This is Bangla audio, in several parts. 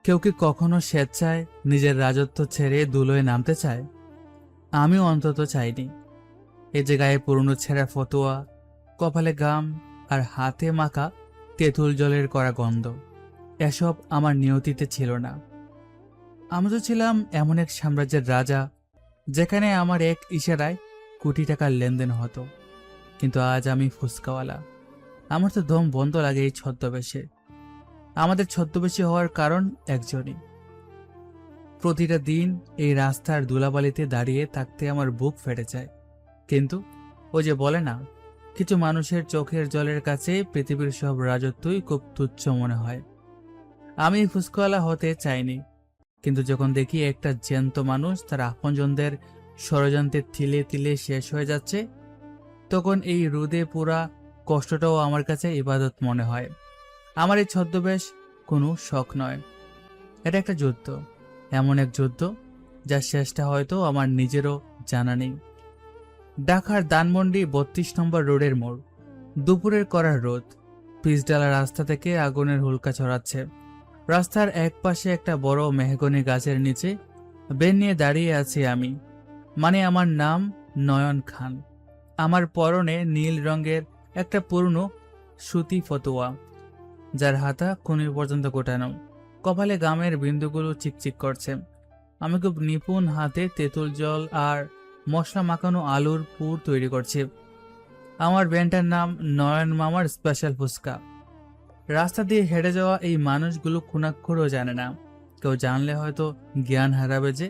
কেউ কি কখনো স্বেচ্ছায় নিজের রাজত্ব ছেড়ে ধুলোয় নামতে চায়? আমিও অন্তত চাইনি। এই যে গায়ে পুরনো ছেঁড়া ফতোয়া, কপালে গাম আর হাতে মাখা তেঁতুল জলের করা গন্ধ, এসব আমার নিয়তিতে ছিল না। আমি তো ছিলাম এমন এক সাম্রাজ্যের রাজা যেখানে আমার এক ইশারায় কোটি টাকার লেনদেন হতো। কিন্তু আজ আমি ফুসকাওয়ালা। আমার তো দম বন্ধ লাগে এই ছদ্মবেশে। আমাদের ছদ্মবেশী হওয়ার কারণ একজনই। প্রতিটা দিন এই রাস্তার ধুলাবালিতে দাঁড়িয়ে থাকতে আমার বুক ফেটে যায়। কিন্তু ওই যে বলে না, কিছু মানুষের চোখের জলের কাছে পৃথিবীর সব রাজত্বই খুব তুচ্ছ মনে হয়। আমি ফুসকাওয়ালা হতে চাইনি, কিন্তু যখন দেখি একটা জ্যান্ত মানুষ তার আপনজনদের ষড়যন্ত্রে তিলে তিলে শেষ হয়ে যাচ্ছে, তখন এই রোদে পুরা কষ্টটাও আমার কাছে ইবাদত মনে হয়। আমার এই ছদ্মবেশ কোনো শখ নয়, এটা একটা যুদ্ধ। এমন এক যুদ্ধ যার শেষটা হয়তো আমার নিজেরও জানা নেই। ঢাকার ধানমন্ডি ৩২ নম্বর রোডের মোড়। দুপুরের কড়া রোদ পিচঢালা রাস্তা থেকে আগুনের হুলকা ছড়াচ্ছে। রাস্তার এক পাশে একটা বড় মেহগনি গাছের নিচে বেন নিয়ে দাঁড়িয়ে আছি আমি। মানে আমার নাম নয়ন খান। আমার পরনে নীল রঙের একটা পুরনো সুতি ফতোয়া, যার হাতা কনুই পর্যন্ত গোটানো। কপালে গামের বিন্দুগুলো চিকচিক করছে। আমি খুব নিপুণ হাতে তেঁতুল জল আর মশলা মাখানো আলুর পুর তৈরি করছি। আমার ব্যান্ডটার নাম নয়ন মামার স্পেশাল ফুচকা। রাস্তা দিয়ে হেঁটে যাওয়া এই মানুষগুলো খুনাক্ষরও জানে না। কেউ জানলে হয়তো জ্ঞান হারাবে যে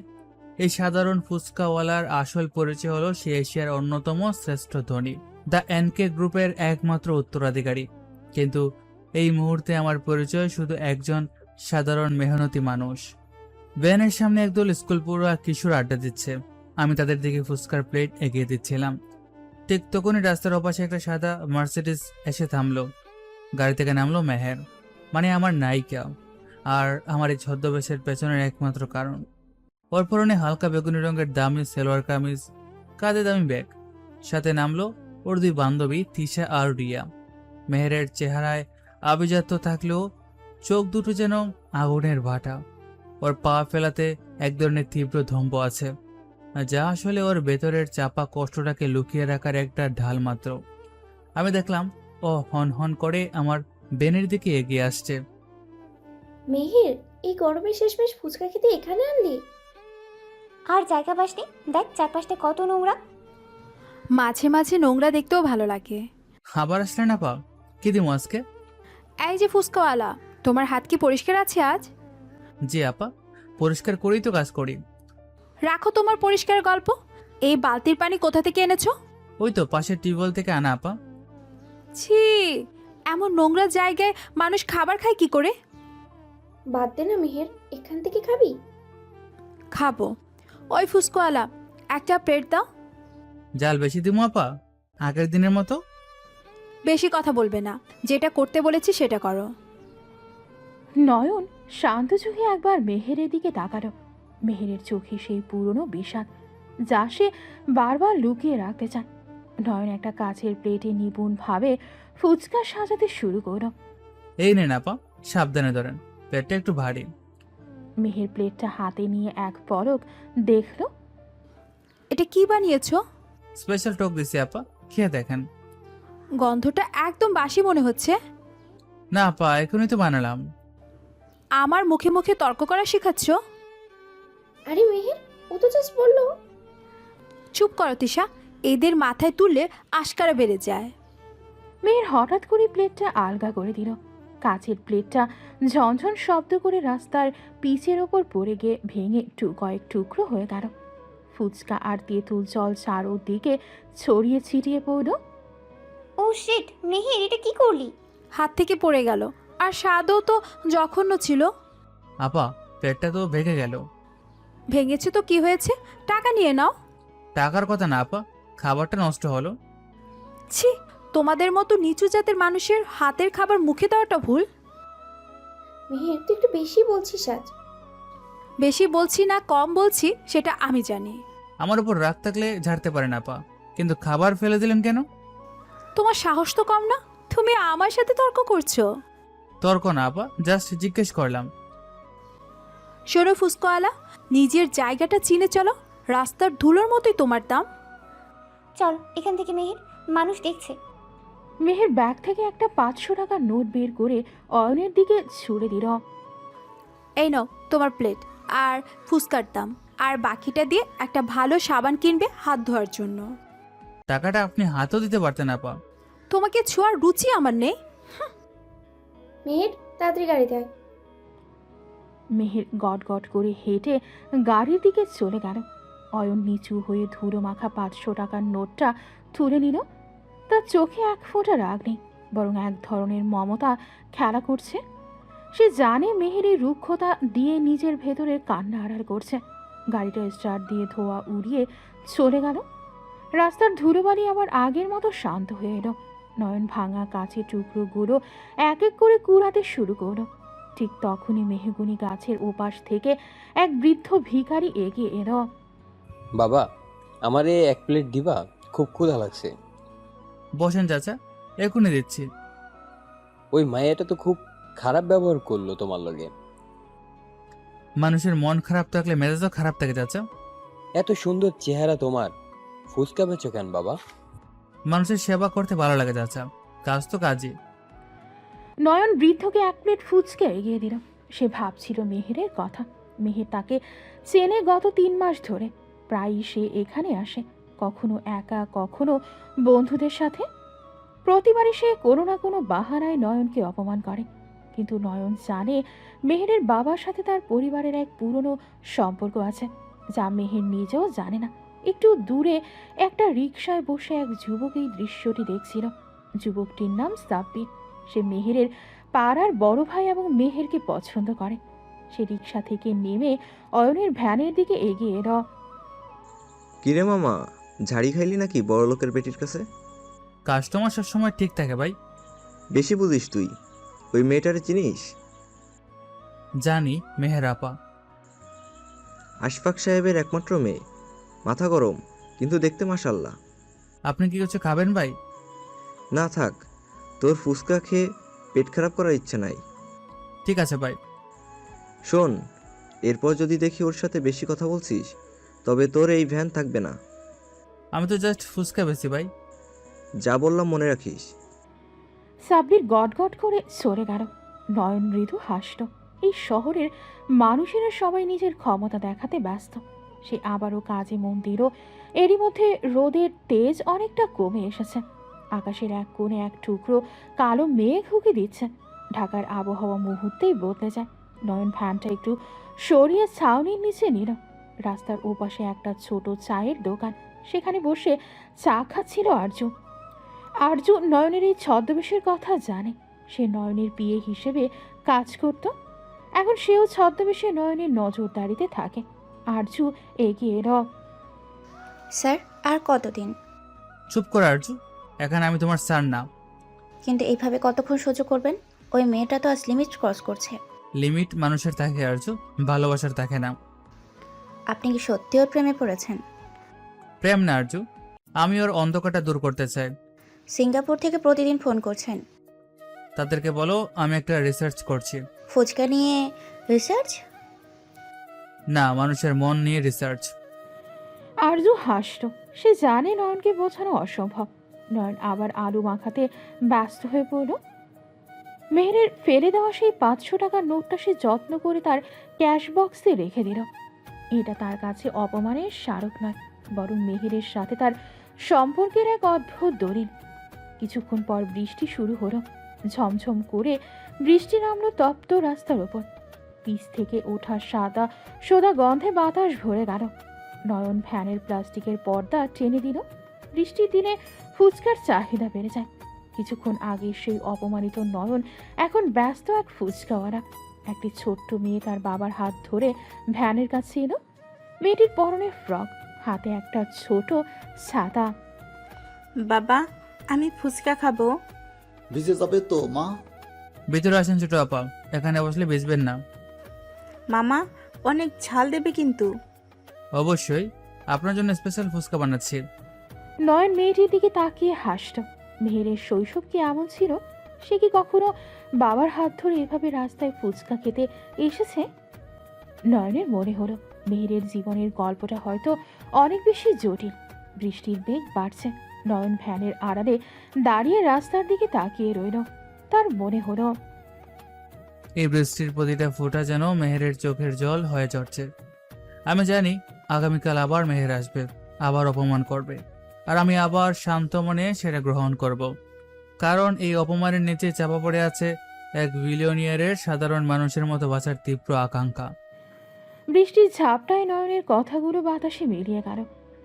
এই সাধারণ ফুচকাওয়ালার আসল পরিচয় হলো সে এশিয়ার অন্যতম শ্রেষ্ঠ ধনী, দ্য এনকে গ্রুপের একমাত্র উত্তরাধিকারী। কিন্তু এই মুহূর্তে আমার পরিচয় শুধু একজন সাধারণ মেহনতি মানুষ। ভ্যানের সামনে একদল স্কুল পড়ুয়া কিশোর আড্ডা দিচ্ছে। আমি তাদের দিকে ফুচকার প্লেট এগিয়ে দিচ্ছিলাম। ঠিক তখনই রাস্তার ওপাশে একটা সাদা মার্সিডিজ এসে থামলো। গাড়ি থেকে নামলো মেহের, মানে আমার নায়িকা, আর আমার এই ছদ্মবেশের পেছনের একমাত্র কারণ। ওর পরনে হালকা বেগুনি রঙের দামি সেলোয়ার কামিজ, কাঁধে দামি ব্যাগ। সাথে নামলো ওর দুই বান্ধবী তিশা আর রিয়া। মেহেরের চেহারায় আভিজাত্য থাকলেও চোখ দুটো যেন আগুনের ভাটা। ওর পা ফেলাতে এক ধরনের তীব্র ধম্ব আছে, যা আসলে ওর ভেতরের চাপা কষ্টটাকে লুকিয়ে রাখার একটা ঢাল মাত্র। আমি দেখলাম ও হন হন করে আমার বেনের দিকে এগিয়ে আসছে। মেহের, এই গরমে শেষমেশ ফুচকা খেতে এখানে আনলি? আর জায়গা পাসনি, দেখ চারপাশটা কত নোংরা। মাঝে মাঝে নোংরা দেখতেও ভালো লাগে। আবার আসলে না পা, কি দিমু আজকে? এই যে ফুচকাওয়ালা, তোমার হাত কি পরিষ্কার আছে আজ? জি আপা, পরিষ্কার করেই তো কাজ করি। রাখো তোমার পরিষ্কার গল্প। এই বালতির পানি কোথা থেকে এনেছো? ওই তো পাশের টিউবওয়েল থেকে আনা আপা। ছি, এমন নোংরা জায়গায় মানুষ খাবার খায় কি করে? বাদ দে না মেহের, এখান থেকে খাবি? খাবো। ওই ফুচকাওয়ালা, একটা প্লেট দাও। জাল বেশি দিমু আপা, আগের দিনের মতো? বেশি কথা বলবে না, যেটা করতে বলেছি সেটা করো। নয়ন শান্ত চোখে একবার মেহেরের দিকে তাকালো। মেহেরের চোখে সেই পুরনো বিষাদ যা সে বারবার লুকিয়ে রাখতে চায়। নয়ন একটা কাচের প্লেটে নিপুণভাবে ফুচকা সাজাতে শুরু করল। এই নেন আপা, সাবধানে ধরেন, প্লেটটা একটু ভারী। মেহের প্লেটটা হাতে নিয়ে এক পলক দেখল। এটা কি বানিয়েছো? স্পেশাল টক দিছি আপা, খেয়ে দেখেন। গন্ধটা একদম বাসি মনে হচ্ছে। না আপা, এখনই তো বানালাম। আমার মুখে মুখে তর্ক করা শেখাচ্ছ? আরে মেহের, ও তো জাস্ট বললো। চুপ করো তিশা, এদের মাথায় তুললে আশকারা বেড়ে যায়। মেহের হঠাৎ করে প্লেটটা আলগা করে দিল। কাচের প্লেটটা ঝনঝন শব্দ করে রাস্তার পিচের ওপর পড়ে গিয়ে ভেঙে কয়েক টুকরো হয়ে গেল। ফুচকা আর তেঁতুল জল চারোদিকে ছড়িয়ে ছিটিয়ে পড়ল। ও শিট, মেহের এটা কি করলি? হাত থেকে পড়ে গেল, আর স্বাদও তো জঘন্য ছিল। আপা, প্লেটটা তো ভেঙে গেল। ভেঙেছে তো কি হয়েছে, টাকা নিয়ে নাও। টাকার কথা না আপা, খাবারটা নষ্ট হলো। ছি, তোমাদের মতো নিচু জাতের মানুষের হাতের খাবার মুখে দেওয়াটা ভুল। মেহের, তুই একটু বেশি বলছিস আজ। বেশি বলছি না কম বলছি সেটা আমি জানি। আমার উপর রাগ থাকলে ঝাড়তে পারেন আপা, কিন্তু খাবার ফেলে দিলেন কেন? তোমার সাহস তো কম না। তুমি আমার সাথে তর্ক করছো? তর্ক না আপা, জাস্ট জিজ্ঞেস করলাম। শোনো ফুসকোয়ালা, নিজের জায়গাটা চিনে চলো। রাস্তার ধুলোর মতোই তোমার দাম। চল এখান থেকে মেহের, মানুষ দেখছে। মেহের ব্যাগ থেকে একটা 500 টাকার নোট বের করে অয়নের দিকে ছুড়ে দিল। এই নাও তোমার প্লেট আর ফুচকার দাম, আর বাকিটা দিয়ে একটা ভালো সাবান কিনবে হাত ধোয়ার জন্য। টাকাটা আপনি হাতও দিতে পারতেন আপা। তোমাকে ছোঁয়ার রুচি আমার নেই। মেহের, তাড়াতাড়ি গাড়িতে আয়। মেহের গট গট করে হেঁটে গাড়ির দিকে চলে গেল। অয়ন নিচু হয়ে ধুলো মাখা 500 টাকার নোটটা তুলে নিল। তার চোখে এক ফোঁটা রাগ নেই, বরং এক ধরনের মমতা খেলা করছে। সে জানে মেহের এই রুক্ষতা দিয়ে নিজের ভেতরের কান্না আড়াল করছে। গাড়িটা স্টার্ট দিয়ে ধোয়া উড়িয়ে চলে গেল। রাস্তার ধুলোবালি আবার আগের মতো শান্ত হয়ে এলো। নয়ন ভাঙা কাঁচের টুকরোগুলো এক এক করে কুড়াতে শুরু করলো। ঠিক তখনই মেহগুনি গাছের ওপাশ থেকে এক বৃদ্ধ ভিখারি এগিয়ে এলো। বাবা, আমারে 1 প্লেট দিবা? খুব ক্ষুধা লাগছে। বসেন চাচা, এখনই দিচ্ছি। ওই মায়াটা তো খুব খারাপ ব্যবহার করলো তোমার লগে। মানুষের মন খারাপ থাকলে মেজাজও খারাপ থাকে চাচা। এত সুন্দর চেহারা তোমার, ফুচকা বেচো কেন বাবা? মানুষের সেবা করতে ভালো লাগে চাচা, কাজ তো কাজই। নয়ন বৃদ্ধকে 1 প্লেট ফুচকা এগিয়ে দিল। সে ভাবছিল মেহেরের কথা। মেহের তাকে চেনে গত 3 মাস ধরে। প্রায়ই সে এখানে আসে, কখনো একা, কখনো বন্ধুদের সাথে। প্রতিবারই সে কোনো না কোনো বাহানায় নয়নকে অপমান করে। কিন্তু নয়ন জানে মেহেরের বাবার সাথে তার পরিবারের এক পুরনো সম্পর্ক আছে, যা মেহের নিজেও জানে না। একটু দূরে একটা রিকশায় বসে এক যুবক এই দৃশ্যটি দেখছিল। যুবকটির নাম সাব্বির। সে মেহেরের পাড়ার বড় ভাই এবং মেহেরকে পছন্দ করে। সে রিকশা থেকে নেমে অয়নের ভ্যানের দিকে এগিয়ে এলো। কিরে মামা, ঝাড়ি খাইলি নাকি বড় লোকের বেটির কাছে? কাস্টমার সবসময় ঠিক থাকে ভাই। বেশি বুঝিস তুই। ওই মেয়েটারে চিনিস? জানি, মেহের আপা। আশফাক সাহেবের একমাত্র মেয়ে। মাথা গরম, কিন্তু দেখতে মাশাল্লাহ। আপনি কি কিছু খাবেন ভাই? না থাক, তোর ফুচকা খেয়ে পেট খারাপ করার ইচ্ছে নাই। ঠিক আছে ভাই। শোন, এরপর যদি দেখি ওর সাথে বেশি কথা বলছিস, তবে তোর এই ভ্যান থাকবে না। আমি তো জাস্ট ফুচকা বেশি ভাই। যা বললাম মনে রাখিস। সাব্বির গট গট করে সরে গেল। নয়ন মৃদু হাসল। এই শহরের মানুষেরা সবাই নিজের ক্ষমতা দেখাতে ব্যস্ত। সে আবারও কাজে মন দিল। এরই মধ্যে রোদের তেজ অনেকটা কমে এসেছে। আকাশের এক কোণে এক টুকরো কালো মেঘ হুকে দিচ্ছে। ঢাকার আবহাওয়া মুহূর্তেই বদলে যায়। নয়ন ভ্যানটা একটু সরিয়ে ছাউনির নিচে নিল। রাস্তার ওপাশে একটা ছোট চায়ের দোকান, সেখানে বসে চা খাচ্ছিল আরজু। আরজু নয়নের এই ছদ্মবেশের কথা জানে। সে নয়নের বিয়ে হিসেবে কাজ করত। এখন সেও ছদ্মবেশে নয়নের নজরদারিতে থাকে। আরজু এগিয়ে এলো। স্যার, আর কতদিন? চুপ করে আরজু, এখানে আমি তোমার স্যার না। কিন্তু এইভাবে কতক্ষণ সহ্য করবেন? ওই মেয়েটা তো আজ লিমিট ক্রস করছে। লিমিট মানুষের থাকে আরজু, ভালোবাসার থাকে না। আপনি কি সত্যি ওর প্রেমে পড়েছেন? প্রেম না আরজু, আমি ওর অন্ধকারটা দূর করতে চাই। সিঙ্গাপুর থেকে প্রতিদিন ফোন করছেন। তাদেরকে বলো আমি একটা রিসার্চ করছি। ফুচকা নিয়ে রিসার্চ? না, মানুষের মন নিয়ে রিসার্চ। আরজু হাসল। সে জানে নয়নকে বোঝানো অসম্ভব। নয়ন আবার আলু মাখাতে ব্যস্ত হয়ে পড়ল। মেহেরের ফেলে দেওয়া সেই 500 টাকার নোটটা সে যত্ন করে তার ক্যাশ বক্সে রেখে দিল। এটা তার কাছে অপমানের স্মারক নয়, বরং মেহেরের সাথে তার সম্পর্কের এক অদ্ভুত দলিল। কিছুক্ষণ পর বৃষ্টি শুরু হলো। ঝমঝম করে বৃষ্টি নামলো তপ্ত রাস্তার ওপর। পিচ থেকে ওঠা সাদা সোদা গন্ধে বাতাস ভরে গেল। নয়ন ভ্যানের প্লাস্টিকের পর্দা টেনে দিল। বৃষ্টির দিনে ফুচকার চাহিদা বেড়ে যায়। কিছুক্ষণ আগে সেই অপমানিত নয়ন এখন ব্যস্ত এক ফুচকাওয়ালা। একটি ছোট্ট মেয়ে তার বাবার হাত ধরে ভ্যানের কাছে এলো। মেয়েটির পরনে ফ্রক, হাতে একটা ছোট ছাতা। বাবা, আমি ফুচকা খাবো। ভিজে যাবে তো মা। ভিতরে আসেন ছোট আপা, এখানে বসলে বেচবেন না। মামা, অনেক ঝাল দেবে কিন্তু। অবশ্যই, আপনার জন্য স্পেশাল ফুচকা বানাচ্ছি। নয়ন মেয়েটির দিকে তাকিয়ে হাসল। মেহেরের শৈশব কি এমন ছিল? সে কি কখনো বাবার হাত ধরে এভাবে রাস্তায় ফুচকা খেতে এসেছে? নয়নের মনে হলো মেহেরের জীবনের গল্পটা হয়তো অনেক বেশি জটিল। বৃষ্টির বেগ বাড়ছে। নয়ন ভ্যানের আড়ালে দাঁড়িয়ে রাস্তার দিকে তাকিয়ে রইল। তার মনে হলো এই বৃষ্টির প্রতিটা ফোঁটা যেন মেহেরের চোখের জল হয়ে চড়ছে। আমি জানি আগামীকাল আবার মেহের আসবে, আবার অপমান করবে, আর আমি আবার শান্ত মনে সেটা গ্রহণ করব। কারণ এই অপমানের নিচে চাপা পড়ে আছে এক বিলিয়নিয়ারের সাধারণ মানুষের মতো বাঁচার তীব্র আকাঙ্ক্ষা। বৃষ্টির ঝাপটায় নয়নের কথাগুলো বাতাসে মিলিয়ে গেল,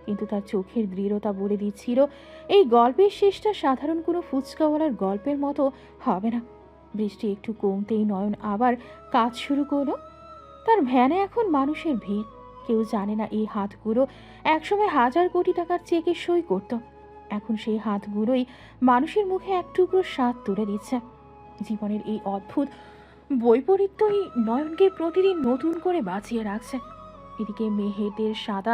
কিন্তু তার চোখের দৃঢ়তা বলে দিচ্ছিল এই গল্পের শেষটা সাধারণ কোনো ফুচকাওয়ালার গল্পের মতো হবে না। বৃষ্টি একটু কমতেই নয়ন আবার কাজ শুরু করলো। তার ভ্যানে এখন মানুষের ভিড়। কেউ জানে না এই হাতগুলো একসময় 1000 কোটি টাকার চেকে সই করত। এখন সেই হাতগুলোই মানুষের মুখে এক টুকরো স্বাদ তুলে দিচ্ছে। জীবনের এই অদ্ভুত বৈপরীত্যই নয়নকে প্রতিদিন নতুন করে বাঁচিয়ে রাখছে। এদিকে মেহেরদের সাদা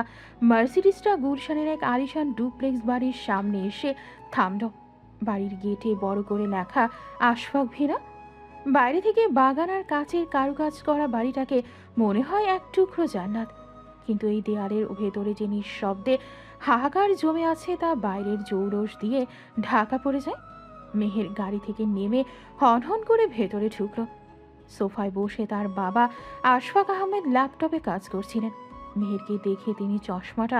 মার্সিডিসটা গুলশানের এক আলিশান ডুপ্লেক্স বাড়ির সামনে এসে থামল। বাড়ির গেটে বড় করে লেখা আশফাক ভিলা। বাইরে থেকে বাগান আর কাচের কারুকাজ করা বাড়িটাকে মনে হয় এক টুকরো জান্নাত, কিন্তু এই দেয়ালের ভেতরে যে নিঃশব্দে হাহাকার জমে আছে তা বাইরের জৌরস দিয়ে ঢাকা পড়ে যায়। মেহের গাড়ি থেকে নেমে হনহন করে ভেতরে ঢুকলো। সোফায় বসে তার বাবা আশফাক আহমেদ ল্যাপটপে কাজ করছিলেন। মেহেরকে দেখে তিনি চশমাটা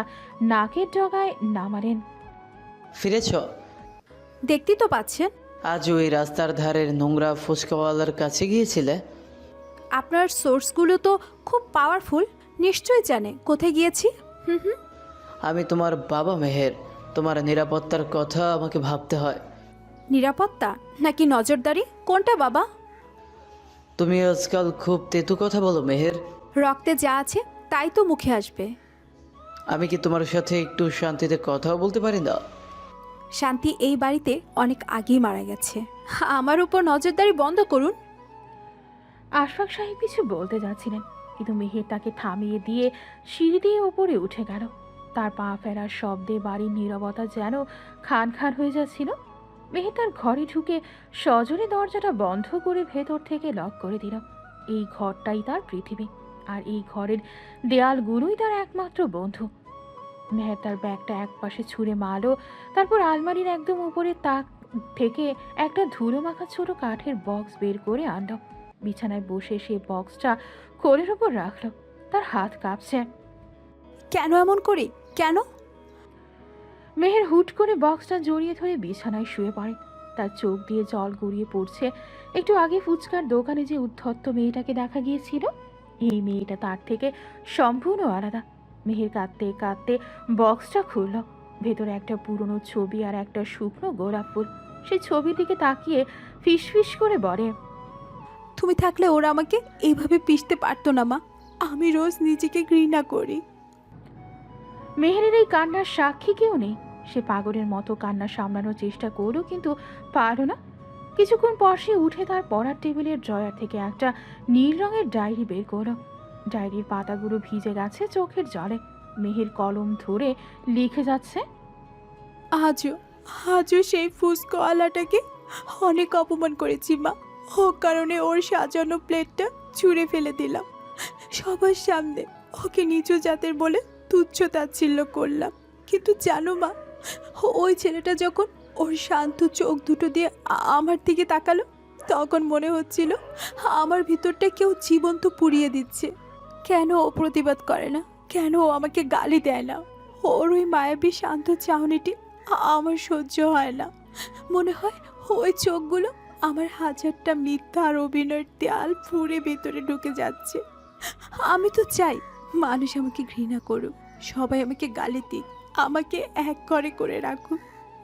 নাকের ডগায় নামালেন। ফিরেছ? দেখতেই তো পাচ্ছেন। আজ ওই রাস্তার ধারের নোংরা ফুচকাওয়ালার কাছে গিয়েছিলে? আপনার সোর্সগুলো তো খুব পাওয়ারফুল, নিশ্চয়ই জানে কোথায় গিয়েছি। হুম। আমি তোমার বাবা মেহের, তোমার নিরাপত্তার কথা আমাকে ভাবতে হয়। নিরাপত্তা নাকি নজরদারি, কোনটা বাবা? তুমি আজকাল খুব তেতু কথা বলো মেহের। রক্তে যা আছে তাই তো মুখে আসবে। আমি কি তোমার সাথে একটু শান্তিতে কথাও বলতে পারি না? শান্তি এই বাড়িতে অনেক আগেই মারা গেছে। আমার উপর নজরদারি বন্ধ করুন। আশফাক সাহেব কিছু বলতে যাচ্ছিলেন, কিন্তু মেহের তাকে থামিয়ে দিয়ে সিঁড়ি দিয়ে ওপরে উঠে গেল। তার পা ফেরার শব্দে বাড়ির নীরবতা যেন খান খান হয়ে যাচ্ছিল। মেহের তার ঘরে ঢুকে সজোরে দরজাটা বন্ধ করে ভেতর থেকে লক করে দিল। এই ঘরটাই তার পৃথিবী, আর এই ঘরের দেয়ালগুলোই তার একমাত্র বন্ধু। মেহের তার ব্যাগটা একপাশে ছুঁড়ে মারলো, তারপর আলমারির একদম উপরে তাক থেকে একটা ধুলো মাখা ছোট কাঠের বক্স বের করে আনলো। বিছানায় বসে সে বক্সটা কোলের ওপর রাখলো। তার হাত কাঁপছে। কেন এমন করি, কেন? মেহের হুট করে বক্সটা জড়িয়ে ধরে বিছানায় শুয়ে পড়ে। তার চোখ দিয়ে জল গড়িয়ে পড়ছে। একটু আগে ফুচকার দোকানে যে উদ্ধত্ত মেয়েটাকে দেখা গিয়েছিল, এই মেয়েটা তার থেকে সম্পূর্ণ আলাদা। মেহের কাঁদতে কাঁদতে বক্সটা খুলল। ভেতরে একটা পুরনো ছবি আর একটা শুকনো গোলাপ ফুল। সেই ছবির দিকে তাকিয়ে ফিসফিস করে বলে, তুমি থাকলে ওরা আমাকে এইভাবে পিষতে পারতো না মা। আমি রোজ নিজেকে ঘৃণা করি। মেহেরের এই কান্নার সাক্ষী কেউ নেই। সে পাগলের মতো কান্না সামলানোর চেষ্টা করলো, কিন্তু পারল না। কিছুক্ষণ পর সে উঠে তার পড়ার টেবিলের ড্রয়ার থেকে একটা নীল রঙের ডায়েরি বের করলো। ডায়েরির পাতাগুলো ভিজে গেছে চোখের জলে। মেহের কলম ধরে লিখে যাচ্ছে, আজও সেই ফুসকাওয়ালাটাকে অনেক অপমান করেছি মা। ও কারণে ওর সাজানো প্লেটটা ছুঁড়ে ফেলে দিলাম। সবার সামনে ওকে নিচু জাতের বলে তুচ্ছ তাচ্ছিল্য করলাম। কিন্তু জানো মা, ওই ছেলেটা যখন ওর শান্ত চোখ দুটো দিয়ে আমার দিকে তাকালো, তখন মনে হচ্ছিল আমার ভিতরটা কেউ জীবন্ত পুড়িয়ে দিচ্ছে। কেন ও প্রতিবাদ করে না? কেন ও আমাকে গালি দেয় না? ওর ওই মায়াবী শান্ত চাহনিটি আমার সহ্য হয় না। মনে হয় ওই চোখগুলো আমার 1000টা মিথ্যা আর অভিনয়ের দেয়াল ফুঁড়ে ভেতরে ঢুকে যাচ্ছে। আমি তো চাই মানুষ আমাকে ঘৃণা করুক, সবাই আমাকে গালি দিক, আমাকে এক ঘরে করে রাখুক।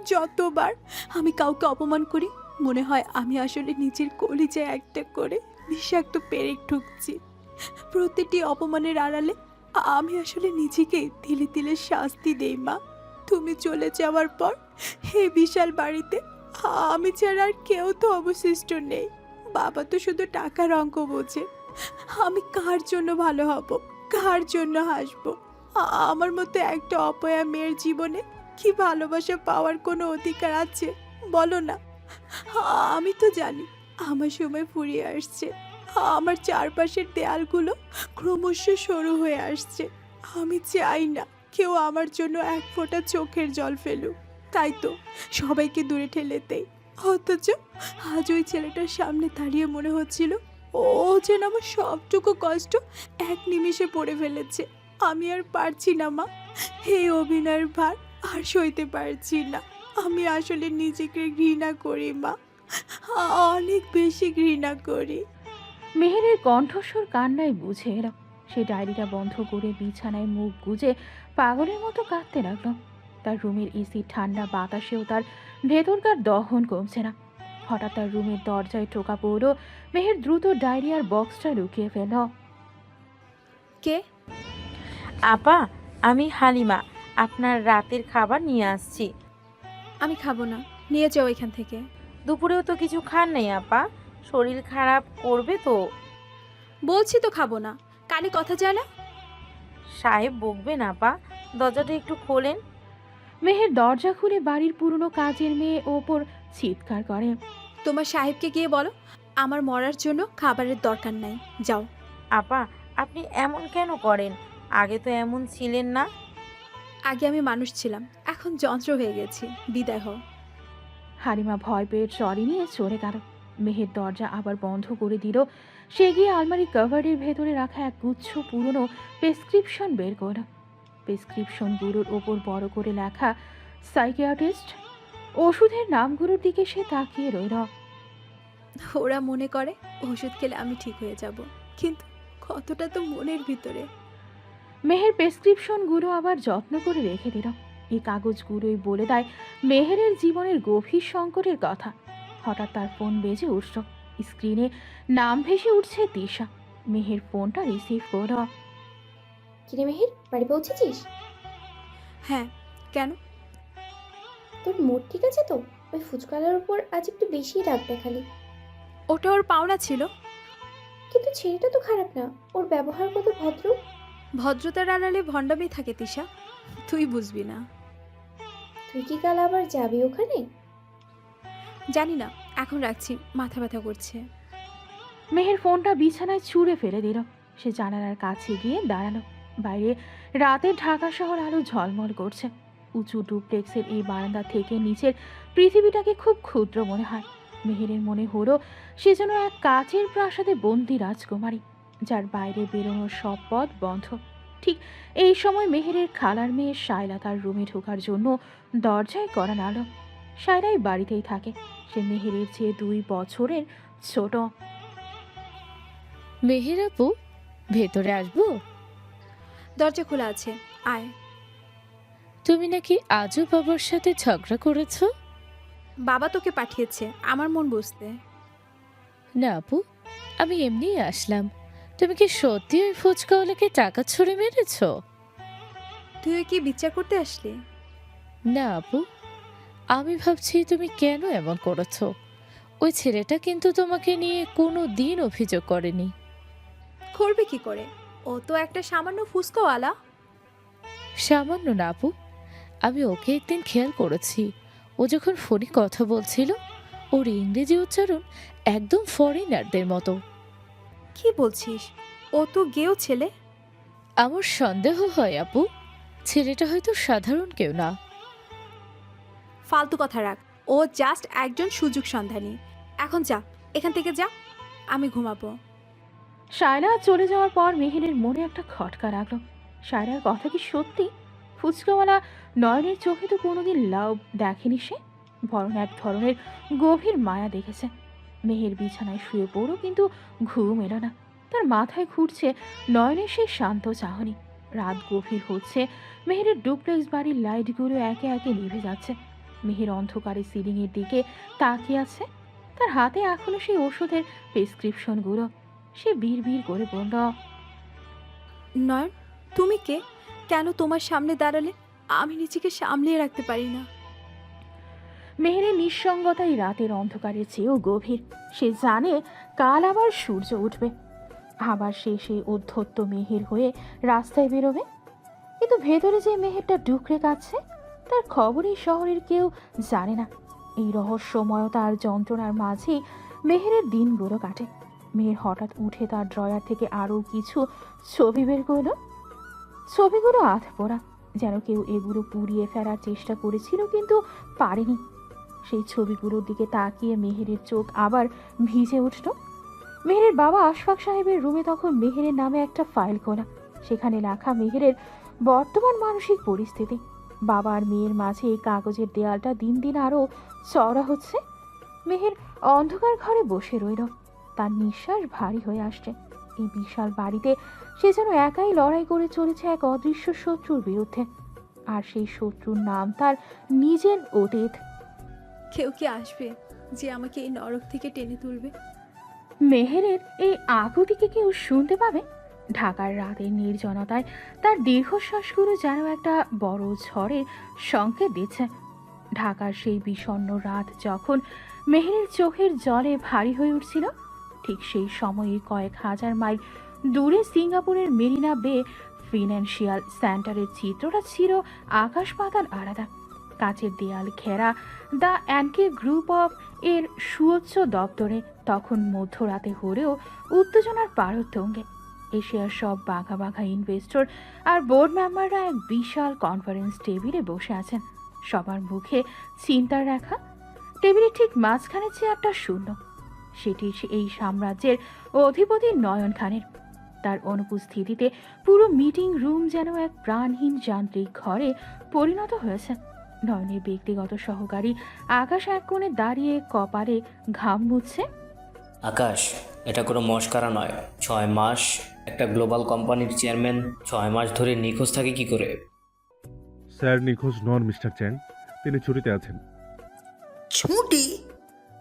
যতবার আমি কাউকে অপমান করি, মনে হয় আমি আসলে নিজের কলিজায় একটা করে বিষাক্ত পেরেক ঢুকছি। প্রতিটি অপমানের আড়ালে আমি আসলে নিজেকে তিলে তিলে শাস্তি দেই মা। তুমি চলে যাওয়ার পর এই বিশাল বাড়িতে আমি ছাড়া আর কেউ তো অবশিষ্ট নেই। বাবা তো শুধু টাকার অঙ্ক বোঝে। আমি কার জন্য ভালো হব, কার জন্য হাসবো? আমার মতো একটা অপয়া মেয়ের জীবনে কি ভালোবাসা পাওয়ার কোনো অধিকার আছে বলো না। আমি তো জানি আমার সময় ফুরিয়ে আসছে। আমার চারপাশের দেয়ালগুলো ক্রমশ সরু হয়ে আসছে। আমি চাই না কেউ আমার জন্য এক ফোঁটা চোখের জল ফেলুক। তাই তো সবাইকে দূরে ঠেলে দেই। অথচ আজ ওই ছেলেটার সামনে দাঁড়িয়ে মনে হচ্ছিল ও যেন আমার সবটুকু কষ্ট এক নিমিষে পড়ে ফেলেছে। আমি আর পারছি না মা, এই অভিনয়ের ভার আর সইতে পারছি না। আমি আসলে নিজেকে ঘৃণা করি মা, অনেক বেশি ঘৃণা করি। মেহেরের কণ্ঠস্বর কান্নায় বুঝে এলো। সে ডায়েরিটা বন্ধ করে বিছানায় মুখ গুজে পাগলের মতো কাঁদতে লাগলো। তার রুমের এসি ঠান্ডা বাতাসেও তার ভেতরকার দহন কমছে না। হঠাৎ তার রুমের দরজায় টোকা পড়ল। মেহের দ্রুত ডায়েরি আর বক্সটা লুকিয়ে ফেল। কে? আপা, আমি হালিমা, আপনার রাতের খাবার নিয়ে আসছি। আমি খাবো না, নিয়ে যাও এখান থেকে। দুপুরেও তো কিছু খান নাই আপা, শরীর খারাপ করবে তো। বলছি তো খাবো না, কানে কথা যায় না? সাহেব বকবেন আপা, দরজাটা একটু খোলেন। মেহের দরজা খুলে বাড়ির পুরনো কাজের মেয়ে ওপর চিৎকার করে। তোমার সাহেবকে গিয়ে বলো আমার মরার জন্য খাবারের দরকার নাই, যাও। আপা, আপনি এমন কেন করেন? আগে তো এমন ছিলেন না। আগে আমি মানুষ ছিলাম, এখন যন্ত্র হয়ে গেছি, বিদায় হও। হালিমা ভয় পেয়ে ট্রলি নিয়ে চলে গেল। মেহের দরজা আবার বন্ধ করে দিল। সে গিয়ে আলমারি কভারের ভেতরে রাখা এক গুচ্ছ পুরনো প্রেসক্রিপশন বের করল। প্রেসক্রিপশনগুলোর ওপর বড় করে লেখা সাইকিয়াট্রিস্ট। ওষুধের নামগুলোর দিকে সে তাকিয়ে রইল। ওরা মনে করে ওষুধ খেলে আমি ঠিক হয়ে যাব, কিন্তু কতটা তো মনের ভিতরে। মেহের প্রেসক্রিপশনগুলো আবার যত্ন করে রেখে দিল। এই কাগজগুলোই বলে দেয় মেহেরের জীবনের গভীর সংকটের কথা। হঠাৎ তার ফোন বেজে উঠল। স্ক্রিনে নাম ভেসে উঠছে দিশা। মেহের ফোনটা রিসিভ করল। কিরে মেহের, বাড়ি পৌঁছেছিস? হ্যাঁ, কেন? তোর মুড ঠিক আছে তো? ওই ফুচকালার উপর আজ একটু বেশি রাগ দেখালি। ওটা ওর পাওনা ছিল। কিন্তু ছেলেটা তো খারাপ না, ওর ব্যবহার কত ভদ্র। ভদ্রতার আড়ালে ভণ্ডামি থাকে তিশা, তুই বুঝবি না। তুই কি কাল আবার যাবি ওখানে? জানি না, এখন রাখছি, মাথা ব্যথা করছে। মেহের ফোনটা বিছানায় ছুঁড়ে ফেলে দিল। সে জানালার কাছে গিয়ে দাঁড়ালো। বাইরে রাতের ঢাকা শহর আলো ঝলমল করছে। উঁচু ডুপ্লেক্সের এই বারান্দা থেকে নিচের পৃথিবীটাকে খুব ক্ষুদ্র মনে হয়। মেহেরের মনে হলো সে যেন এক কাচের প্রাসাদে বন্দি রাজকুমারী, যার বাইরে বেরোনোর সব পথ বন্ধ। ঠিক এই সময় মেহেরের খালার মেয়ে শায়লা তার রুমে ঢোকার জন্য দরজায় কড়া নাড়ল। শায়লাই বাড়িতেই থাকে। সে মেহেরের চেয়ে 2 বছরের ছোট। মেহের আপু, ভেতরে আসবো? দরজা খোলা আছে, আয়। তুমি নাকি আজও বাবার সাথে ঝগড়া করেছো? বাবা তোকে পাঠিয়েছে আমার মন বুঝতে। না আপু, আমি এমনিই আসলাম। তুমি কি সত্যি ওই ফুচকাওয়ালাকে টাকা ছুঁড়ে মেরেছো? তুই কি বিচার করতে আসলি? না আপু, আমি ভাবছি তুমি কেন এমন করেছো। ওই ছেলেটা কিন্তু তোমাকে নিয়ে কোনো দিন অভিযোগ করেনি। করবে কি করে? ও তো একটা সামান্য ফুচকাওয়ালা। সামান্য না আপু, আমি ওকে একদিন খেয়াল করেছি। ও যখন ফোনে কথা বলছিল, ওর ইংরেজি উচ্চারণ একদম ফরেনারদের মতো। কি বলছিস? ও তো গেও ছেলে। আমার সন্দেহ হয় আপু, ছেলেটা হয়তো সাধারণ কেউ না। ফালতু কথা রাখ, ও জাস্ট একজন সুযোগ সন্ধানী। এখন যা, এখান থেকে যা, আমি ঘুমাবো। শায়লা চলে যাওয়ার পর মেহেরের মনে একটা খটকা লাগলো। শায়লার কথা কি সত্যি? ফুচকাওয়ালা নয়নের চোখে তো কোনোদিন লাভ দেখেনি সে, বরং এক ধরনের গভীর মায়া দেখেছে। মেহের বিছানায় শুয়ে পড়ো, কিন্তু ঘুম এলো না। তার মাথায় ঘুরছে নয়নের সেই শান্ত চাহনি। রাত গভীর হচ্ছে। মেহেরের ডুপ্লেক্স বাড়ির লাইটগুলো একে একে নিভে যাচ্ছে। মেহের অন্ধকারে সিলিংয়ের দিকে তাকিয়ে আছে। তার হাতে এখনো সেই ওষুধের প্রেসক্রিপশনগুলো। সে বিড়বিড় করে বলল, নয়ন, তুমি কে? কেন তোমার সামনে দাঁড়ালে আমি নিজেকে সামলিয়ে রাখতে পারি না। মেহেরের নিঃসঙ্গতাই রাতের অন্ধকারের চেয়েও গভীর। সে জানে কাল আবার সূর্য উঠবে, আবার সে সেই অধ্যত্ত মেহের হয়ে রাস্তায় বেরোবে। কিন্তু ভেতরে যে মেহেরটা ডুকরে কাচ্ছে তার খবর এই শহরের কেউ জানে না। এই রহস্যময়তা আর যন্ত্রণার মাঝেই মেহেরের দিনগুলো কাটে। মেহের হঠাৎ উঠে তার ড্রয়ার থেকে আরও কিছু ছবি বের করলো। ছবিগুলো আধপোড়া, যেন কেউ এগুলো পুড়িয়ে ফেলার চেষ্টা করেছিল কিন্তু পারেনি। সেই ছবিগুলোর দিকে তাকিয়ে মেহেরের চোখ আবার ভিজে উঠল। মেহেরের বাবা আশফাক সাহেবের রুমে তখন মেহেরের নামে একটা ফাইল খোলা। সেখানে লেখা মেহেরের বর্তমান মানসিক পরিস্থিতি। বাবা আর মেয়ের মাঝে এই কাগজের দেয়ালটা দিন দিন আরও চওড়া হচ্ছে। মেহের অন্ধকার ঘরে বসে রইল। তার নিঃশ্বাস ভারী হয়ে আসছে। এই বিশাল বাড়িতে সে যেন একাই লড়াই করে চলেছে এক অদৃশ্য শত্রুর বিরুদ্ধে। আর সেই শত্রুর নাম তার নিজের অতীত। কেউ কি আসবে যে আমাকে এই নরক থেকে টেনে তুলবে? মেহেরের এই আকুতিকে কেউ শুনতে পাবে? ঢাকার রাতের নির্জনতায় তার দীর্ঘশ্বাসগুলো যেন একটা বড় ঝড়ের সংকেত দিচ্ছে। ঢাকার সেই বিষণ্ণ রাত যখন মেহেরের চোখের জলে ভারী হয়ে উঠছিল, ঠিক সেই সময়ে কয়েক হাজার মাইল দূরে সিঙ্গাপুরের মেরিনা বে ফিনান্সিয়াল সেন্টারের চিত্রটা ছিল আকাশ পাতাল আলাদা। কাচের দেয়াল ঘেরা দ্য অ্যানকে গ্রুপ অফ এর সুউচ্চ দপ্তরে তখন মধ্যরাতে হলেও উত্তেজনার পারতঙ্গে এশিয়ার সব বাঘা বাঘা ইনভেস্টর আর বোর্ড মেম্বাররা এক বিশাল কনফারেন্স টেবিলে বসে আছেন। সবার মুখে চিন্তার রেখা। টেবিলের ঠিক মাঝখানে চেয়ারটা শূন্য। সেটি এই সাম্রাজ্যের অধিপতি নয়ন খানের। তার অনুপস্থিতিতে পুরো মিটিং রুম যেন এক প্রাণহীন যান্ত্রিক ঘরে পরিণত হয়েছে। নয়নের ব্যক্তিগত সহকারী আকাশ এক কোণে দাঁড়িয়ে কপালে ঘাম মুছছে। আকাশ, এটা কোনো মস্কারা নয়। 6 মাস একটা গ্লোবাল কোম্পানির চেয়ারম্যান 6 মাস ধরে নিখোঁজ থাকে কি করে? স্যার নিখোঁজ নন মিস্টার চ্যাং, তিনি ছুটিতে আছেন। ছুটি?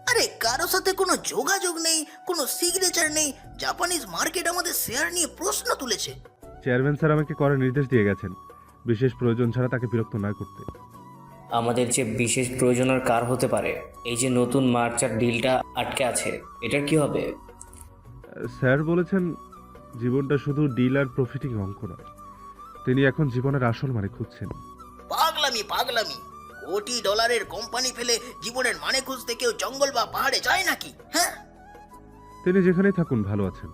আরে কারো সাথে কোনো যোগাযোগ নেই, কোনো সিগনেচার নেই। জাপানিজ মার্কেট আমাদের শেয়ার নিয়ে প্রশ্ন তুলেছে। চেয়ারম্যান স্যার আমাকে করার নির্দেশ দিয়ে গেছেন, বিশেষ প্রয়োজন ছাড়া তাকে বিরক্ত না করতে। আমাদের যে বিশেষ প্রয়োজন আর কার হতে পারে? এই যে নতুন মার্চার ডিলটা আটকে আছে, এটার কি হবে? স্যার বলেছেন জীবনটা শুধু ডিল আর প্রফিটিং অঙ্ক নয়, তিনি এখন জীবনের আসল মানে খুঁজছেন। পাগলামি পাগলামি, কোটি ডলারের কোম্পানি ফেলে জীবনের মানে খুঁজতে কেউ জঙ্গল বা পাহাড়ে যায় নাকি? হ্যাঁ, তিনি যেখানেই থাকুন ভালো আছেন।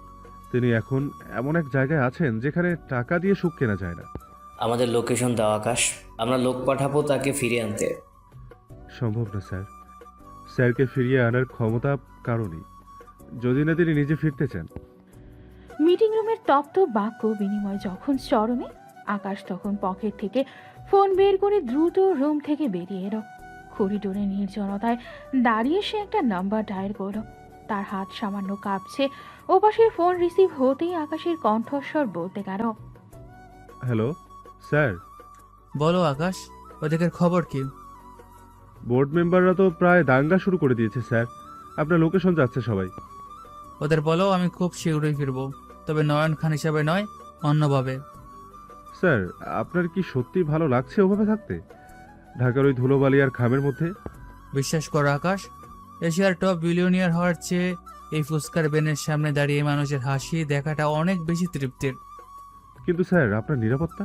তিনি এখন এমন এক জায়গায় আছেন যেখানে টাকা দিয়ে সুখ কেনা যায় না। আমাদের লোকেশন দাও আকাশ, আমরা লোক পাঠাবো তাকে ফিরিয়ে আনতে। সম্ভব না স্যার, স্যারকে ফিরিয়ে আনার ক্ষমতা কারণেই, যদি না তিনি নিজে ফিরতে চান। মিটিং রুমের তপ্ত বাক্য বিনিময় যখন চরমে, আকাশ তখন পকেট থেকে ফোন বের করে দ্রুত রুম থেকে বেরিয়ে এলো। করিডোরে নির্জনতায় দাঁড়িয়ে সে একটা নাম্বার ডায়াল করলো। তার হাত সামান্য কাঁপছে। ওপাশের ফোন রিসিভ হতেই আকাশের কণ্ঠস্বর বলতে গেল, হ্যালো স্যার। বলো আকাশ, ওদিকের খবর কি? বোর্ড মেম্বাররা তো প্রায় দাঙ্গা শুরু করে দিয়েছে স্যার, আপনার লোকেশন যাচ্ছে সবাই। ওদের বলো আমি খুব শীঘ্রই ফিরবো, তবে নয়ন খান হিসাবে নয়, অন্যভাবে। স্যার আপনার কি সত্যি ভালো লাগছে ওভাবে থাকতে, ঢাকার ওই ধুলোবালি আর খামের মধ্যে? বিশ্বাস করো আকাশ, এশিয়ার টপ বিলিয়নিয়ার হওয়ার চেয়ে এই ফুসকার বেনের সামনে দাঁড়িয়ে মানুষের হাসি দেখাটা অনেক বেশি তৃপ্তির। কিন্তু স্যার আপনার নিরাপত্তা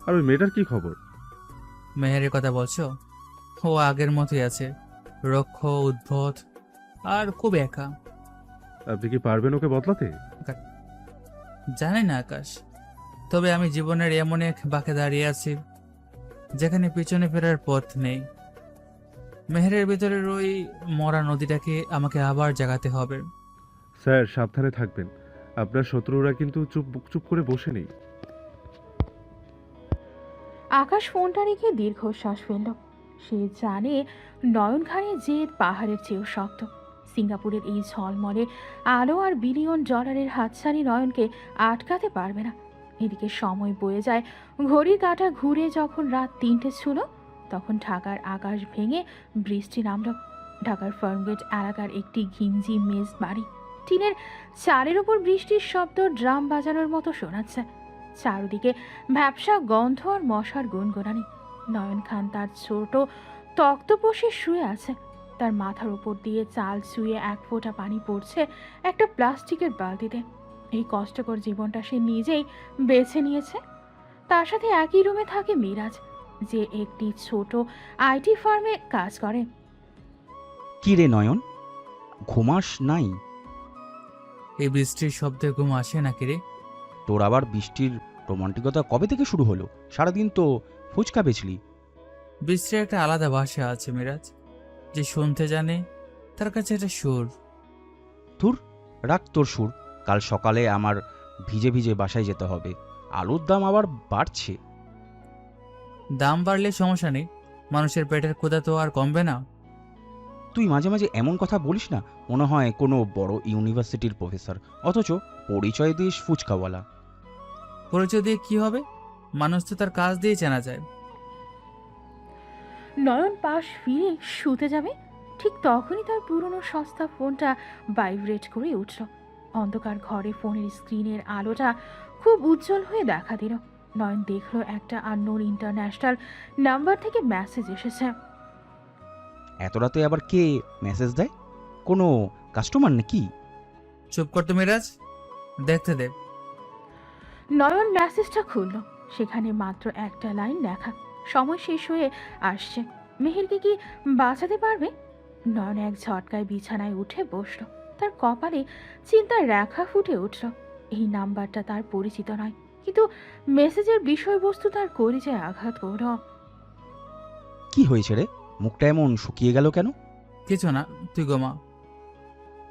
আর ওই মেয়েটার কি খবর? মেহেরের কথা বলছো? ও আগের মতোই আছে, রক্ষ, উদ্ভট আর খুব একা। আপনি কি পারবেন ওকে বদলাতে? জানি না আকাশ, তবে আমি জীবনের এমন এক বাঁকে দাঁড়িয়ে আছি যেখানে পিছনে ফেরার পথ নেই। মেহেরের ভিতরের ওই মরা নদীটাকে আমাকে আবার জাগাতে হবে। স্যার সাবধানে থাকবেন, আপনার শত্রুরা কিন্তু চুপ করে বসে নেই। আকাশ ফোনটা রেখে দীর্ঘশ্বাস ফেলল। সে জানে নয়ন খানের জেদ পাহাড়ের চেয়েও শক্ত। সিঙ্গাপুরের এই ঝলমলে আলো আর বিলিয়ন ডলারের হাতছানি নয়নকে আটকাতে পারবে না। এদিকে সময় বয়ে যায়, ঘড়ির কাঁটা ঘুরে যখন রাত 3টে ছিল, তখন ঢাকার আকাশ ভেঙে বৃষ্টি নামল। ঢাকার ফার্মগেট এলাকার একটি ঘিঞ্জি মেজ বাড়ি, টিনের চালের ওপর বৃষ্টির শব্দ ড্রাম বাজানোর মতো শোনাচ্ছে। চারদিকে ভ্যাপসা গন্ধ আর মশার গুনগুনানি। নয়ন খান তার ছোট তক্তপোষে শুয়ে আছে। তার মাথার উপর দিয়ে চাল চুয়ে এক ফোঁটা পানি পড়ছে একটা প্লাস্টিকের বালতিতে। এই কষ্টকর জীবনটা সে নিজেই বেছে নিয়েছে। তার সাথে একই রুমে থাকে মিরাজ, যে একটি ছোট আইটি ফার্মে কাজ করে। কি রে নয়ন, ঘুমাস নাই? এই বৃষ্টির শব্দে ঘুম আসে নাকি রে? তোর আবার বৃষ্টির রোমান্টিকতা কবে থেকে শুরু হলো? সারাদিন তো ফুচকা বেচলি। বৃষ্টির একটা আলাদা ভাষা আছে মিরাজ, যে শুনতে জানে তার কাছে এটা সুর। ধুর, রাখ তোর সুর। কাল সকালে আমার ভিজে ভিজে বাসায় যেতে হবে। আলুর দাম আবার বাড়ছে। দাম বাড়লে সমস্যা নেই, মানুষের পেটের ক্ষুধা তো আর কমবে না। তুই মাঝে মাঝে এমন কথা বলিস না, মনে হয় কোনো বড় ইউনিভার্সিটির প্রফেসর, অথচ পরিচয় দিস ফুচকাওয়ালা। পরিচয় দিয়ে কি হবে? মানুষ তো তার কাজ দিয়ে চেনা যায়। নয়ন পাশ ফিরে শুতে যাবে, ঠিক তখনই তার পুরনো সস্তা ফোনটা ভাইব্রেট করে উঠল। অন্ধকার ঘরে ফোনের স্ক্রিনের আলোটা খুব উজ্জ্বল হয়ে দেখা দিল। নয়ন দেখল একটা আননোন ইন্টারন্যাশনাল নাম্বার থেকে মেসেজ এসেছে। এত রাতে আবার কে মেসেজ দেয়? কোনো কাস্টমার নাকি? চুপ করতো মিরাজ, দেখতে দে। নয়ন মেসেজটা খুলল, সেখানে মাত্র একটা লাইন লেখা, সময় শেষ হয়ে আসছে, মেহেরকে কি বাঁচাতে পারবে? নয়ন এক ঝটকায় বিছানায় উঠে বসল। তার কপালে চিন্তার রেখা ফুটে উঠল। এই নাম্বারটা তার পরিচিত নয়, কিন্তু মেসেজের বিষয়বস্তু তার কলিজায় আঘাত করল। কি হয়েছে রে, মুখটা এমন শুকিয়ে গেল কেন? কিছু না, তুই গোমা।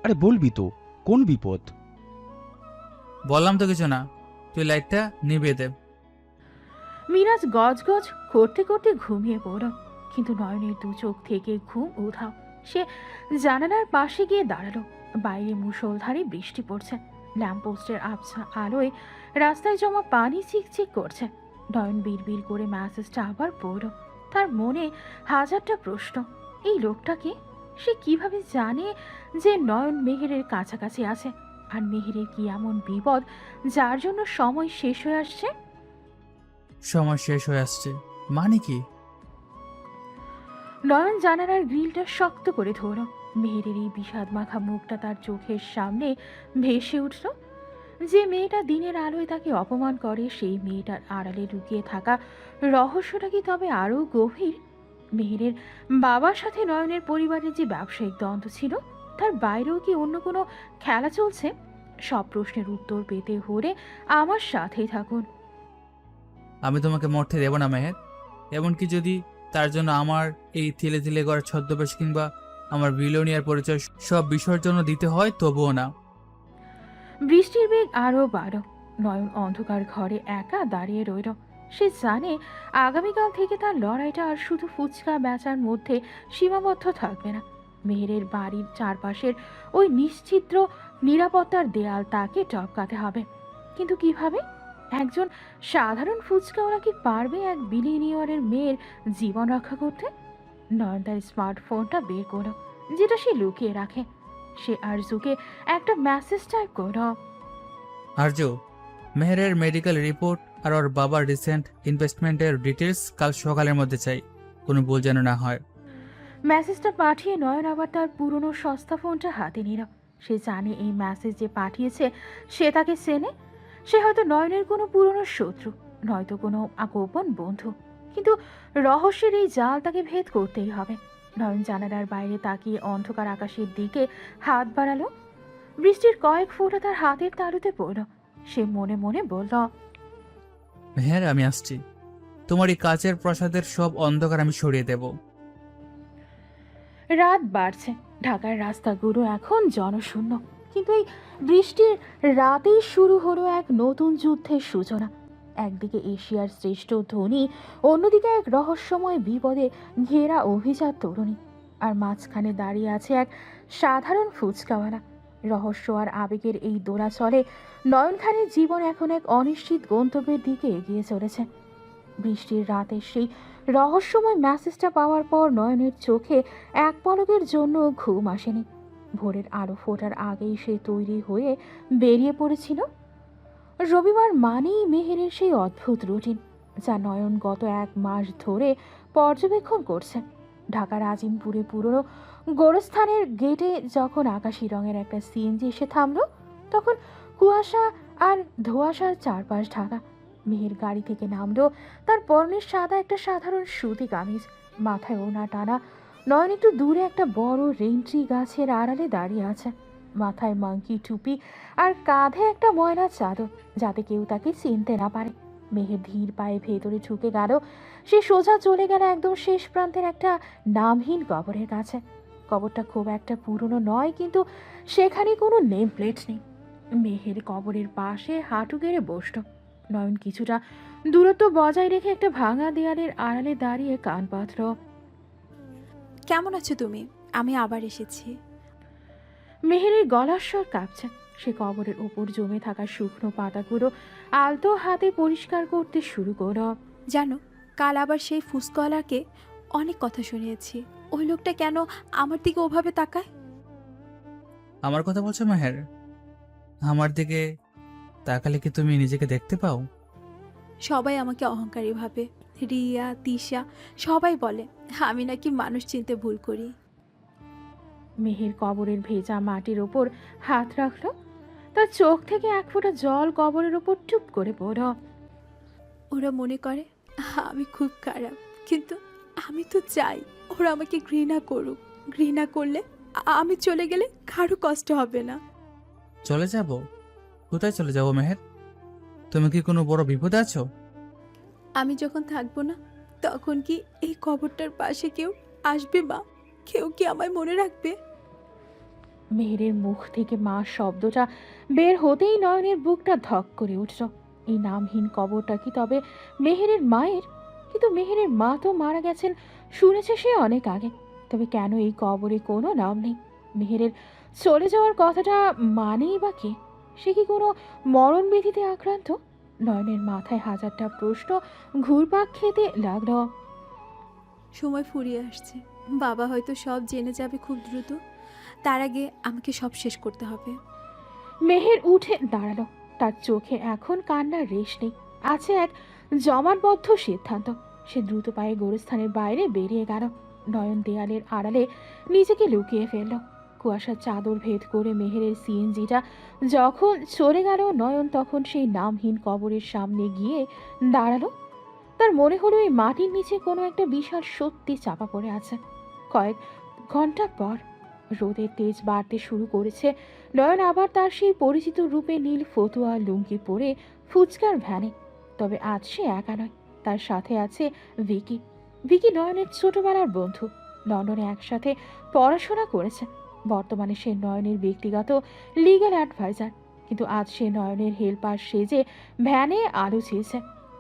আরে বলবি তো, কোন বিপদ? বললাম তো কিছু না, তুই লাইটটা নিভিয়ে দে। মিরাজ গজগজ করতে করতে ঘুমিয়ে পড়ল, কিন্তু নয়নের দু চোখ থেকে ঘুম উধাও। সে জানালার পাশে গিয়ে দাঁড়ালো। বাইরে মুষলধারে বৃষ্টি পড়ছে, ল্যাম্পপোস্টের আবছা আলোয় রাস্তায় জমা পানি চিকচিক করছে। নয়ন বিড়বিড় করে মেসেজটা আবার পড়ল। তার মনে হাজারটা প্রশ্ন। এই লোকটাকে সে কিভাবে জানে যে নয়ন মেহেরের কাছাকাছি আছে? আর মেহেরের কি এমন বিপদ যার জন্য সময় শেষ হয়ে আসছে? সময় শেষ হয়ে আসছে মানে কি? নয়ন জানালার গ্রিলটা শক্ত করে ধরল। মেহেরের এই বিষাদ মাখা মুখটা তার চোখের সামনে ভেসে উঠল। যে মেয়েটা দিনের আলোয় তাকে অপমান করে, সেই মেয়েটার আড়ালে লুকিয়ে থাকা রহস্যটা কি তবে আরও গভীর? মেহেরের বাবার সাথে নয়নের পরিবারের যে ব্যবসায়িক দ্বন্দ্ব ছিল, তার বাইরেও কি অন্য কোনো খেলা চলছে? সব প্রশ্নের উত্তর পেতে হলে আমার সাথেই থাকুন। আমি তোমাকে মরতে দেব না মেহের, এমনকি যদি তার জন্য আমার এই তিলে তিলে গড়া ছদ্মবেশ কিংবা আমার বিলোনিয়ার পরিচয় সব বিসর্জন দিতে হয়, তবুও না। বৃষ্টির বেগ আরও বাড়ল। নয়ন অন্ধকার ঘরে একা দাঁড়িয়ে রইল। সে জানে আগামীকাল থেকে তার লড়াইটা আর শুধু ফুচকা বেচার মধ্যে সীমাবদ্ধ থাকবে না। মেহেরের বাড়ির চারপাশের ওই নিশ্চিদ্র নিরাপত্তার দেয়াল তাকে টপকাতে হবে। কিন্তু কিভাবে? একজন সাধারণ ফুচকাওয়ালা কি পারবে এক বিলিনিয়রের মেয়ের জীবন রক্ষা করতে? নয়ন তার স্মার্টফোনটা বের করল, যেটা সে লুকিয়ে রাখে। সে আরজুকে একটা মেসেজ টাইপ করল। আরজু, মেহেরের মেডিকেল রিপোর্ট আর ওর বাবার রিসেন্ট ইনভেস্টমেন্টের ডিটেলস কাল সকালের মধ্যে চাই, কোনো ভুল যেন না হয়। মেসেজটা পাঠিয়ে নয়ন আবার তার পুরনো সস্তা ফোনটা হাতে নিল। সে জানে এই মেসেজ যে পাঠিয়েছে সে তাকে চেনে। সে হয়তো নয়নের কোনো পুরনো শত্রু, নয়তো কোনো গোপন বন্ধু, কিন্তু রহস্যের এই জাল তাকে ভেদ করতেই হবে। নয়ন জানালার বাইরে তাকিয়ে অন্ধকার আকাশের দিকে হাত বাড়ালো। বৃষ্টির কয়েক ফোঁটা তার হাতের তালুতে পড়ল। সে মনে মনে বলল, মেহের, আমি আসছি। তোমার এই কাচের প্রসাদের সব অন্ধকার আমি সরিয়ে দেব। রাত বাড়ছে, ঢাকার রাস্তাগুলো এখন জনশূন্য, কিন্তু এই বৃষ্টির রাতেই শুরু হলো এক নতুন যুদ্ধের সূচনা। একদিকে এশিয়ার শ্রেষ্ঠ ধনী, অন্যদিকে এক রহস্যময় বিপদে ঘেরা অভিজাত তরুণী, আর মাঝখানে দাঁড়িয়ে আছে এক সাধারণ ফুচকাওয়ালা। রহস্য আর আবেগের এই দোলাচলে নয়ন খানের জীবন এখন এক অনিশ্চিত গন্তব্যের দিকে এগিয়ে চলেছে। বৃষ্টির রাতে সেই রহস্যময় মেসেজটা পাওয়ার পর নয়নের চোখে এক পলকের জন্য ঘুম আসেনি। ভোরের আলো ফোটার আগেই সে তৈরি হয়ে বেরিয়ে পড়েছিল। রবিবার মানেই মেহেরের সেই অদ্ভুত রুটিন, যা নয়ন গত 1 মাস ধরে পর্যবেক্ষণ করছে। ঢাকার আজিমপুরে পুরনো গোরস্থানের গেটে যখন আকাশি রঙের একটা সিএনজি এসে থামলো, তখন কুয়াশা আর ধোঁয়াশার চারপাশ ঢাকা। মেহের গাড়ি থেকে নামলো। তার পরনের সাদা একটা সাধারণ সুতি কামিজ, মাথায় ওড়না টানা, নয়ন একটু দূরে একটা বড় রেইনট্রি গাছের আড়ালে দাঁড়িয়ে আছে, মাথায় মাংকি টুপি আর কাঁধে একটা ময়লা চাদর, যাতে কেউ তাকে চিনতে না পারে। মেহের ধীর পায়ে ভেতরে ঢুকে গেল। সে সোজা চলে গেল একদম শেষ প্রান্তের একটা নামহীন কবরের কাছে। কবরটা খুব একটা পুরনো নয়, কিন্তু সেখানে কোনো নেম প্লেট নেই। মেহের কবরের পাশে হাঁটু গেড়ে বসল। নয়ন কিছুটা দূরত্ব বজায় রেখে একটা ভাঙা দেয়ালের আড়ালে দাঁড়িয়ে কান পাতল। কেমন আছো তুমি? আমি আবার এসেছি। মেহেরের গলার স্বর কাঁপছে। সে কবরের ওপর জমে থাকা শুকনো পাতাগুলো আলতো হাতে পরিষ্কার করতে শুরু করল। জানো, কাল আবার সেই ফুসকলাকে অনেক কথা শুনিয়েছি। ওই লোকটা কেন আমার দিকে ওভাবে তাকায়? আমার কথা বলছো মেহের? আমার দিকে তাকালে কি তুমি নিজেকে দেখতে পাও? সবাই আমাকে অহংকারী ভাবে। রিয়া, তিশা সবাই বলে আমি নাকি মানুষ চিনতে ভুল করি। মেহের কবরের ভেজা মাটির ওপর হাত রাখল। তার চোখ থেকে এক ফোঁটা জল কবরের ওপর টুপ করে পড়ল। ওরা মনে করে আমি খুব খারাপ, কিন্তু আমি তো চাই ওরা আমাকে ঘৃণা করুক। ঘৃণা করলে আমি চলে গেলে কারো কষ্ট হবে না। চলে যাব? কোথায় চলে যাবো মেহের? তুমি কি কোনো বড় বিপদে আছো? আমি যখন থাকবো না, তখন কি এই কবরটার পাশে কেউ আসবে মা? কেউ কি আমায় মনে রাখবে? মেহেরের মুখ থেকে মা শব্দটা বের হতেই নয়নের বুকটা ধক করে উঠল। এই নামহীন কবরটা কি তবে মেহেরের মায়ের? কিন্তু মেহেরের মা তো মারা গেছেন, শুনেছে সে অনেক আগে। তবে কেন এই কবরে কোনো নাম নেই? মেহেরের চলে যাওয়ার কথাটা মানেই বা কে? সে কি কোনো মরণ ব্যাধিতে আক্রান্ত? নয়নের মাথায় হাজারটা প্রশ্ন ঘুরপাক খেতে লাগলো। সময় ফুরিয়ে আসছে। বাবা হয়তো সব জেনে যাবে খুব দ্রুত। তার আগে আমাকে সব শেষ করতে হবে। মেহের উঠে দাঁড়ালো। তার চোখে এখন কান্নার রেশ নেই, আছে এক জমাটবদ্ধ সিদ্ধান্ত। সে দ্রুত পায়ে গোরস্থানের বাইরে বেরিয়ে গেল। নয়ন দেয়ালের আড়ালে নিজেকে লুকিয়ে ফেলল। কুয়াশার চাদর ভেদ করে মেহেরের সিএনজিটা যখন চলে গেল, নয়ন তখন সেই নামহীন কবরের সামনে গিয়ে দাঁড়ালো। তার মনে হলো এই মাটির নিচে কোনো একটা বিশাল সত্যি চাপা পড়ে আছে। কয়েক ঘন্টা পর রোদের তেজ বাড়তে শুরু করেছে। নয়ন আবার তার সেই পরিচিত রূপে নীল ফতুয়া লুঙ্গি পরে ফুচকার ভ্যানে। তবে আজ সে একা নয়, তার সাথে আছে ভিকি। ভিকি নয়নের ছোটবেলার বন্ধু। লন্ডনে একসাথে পড়াশোনা করেছে। বর্তমানে সে নয়নের ব্যক্তিগত লিগ্যাল অ্যাডভাইজার। কিন্তু আজ সে নয়নের হেল্পার সেজে ভ্যানে আলো ছেয়েছে।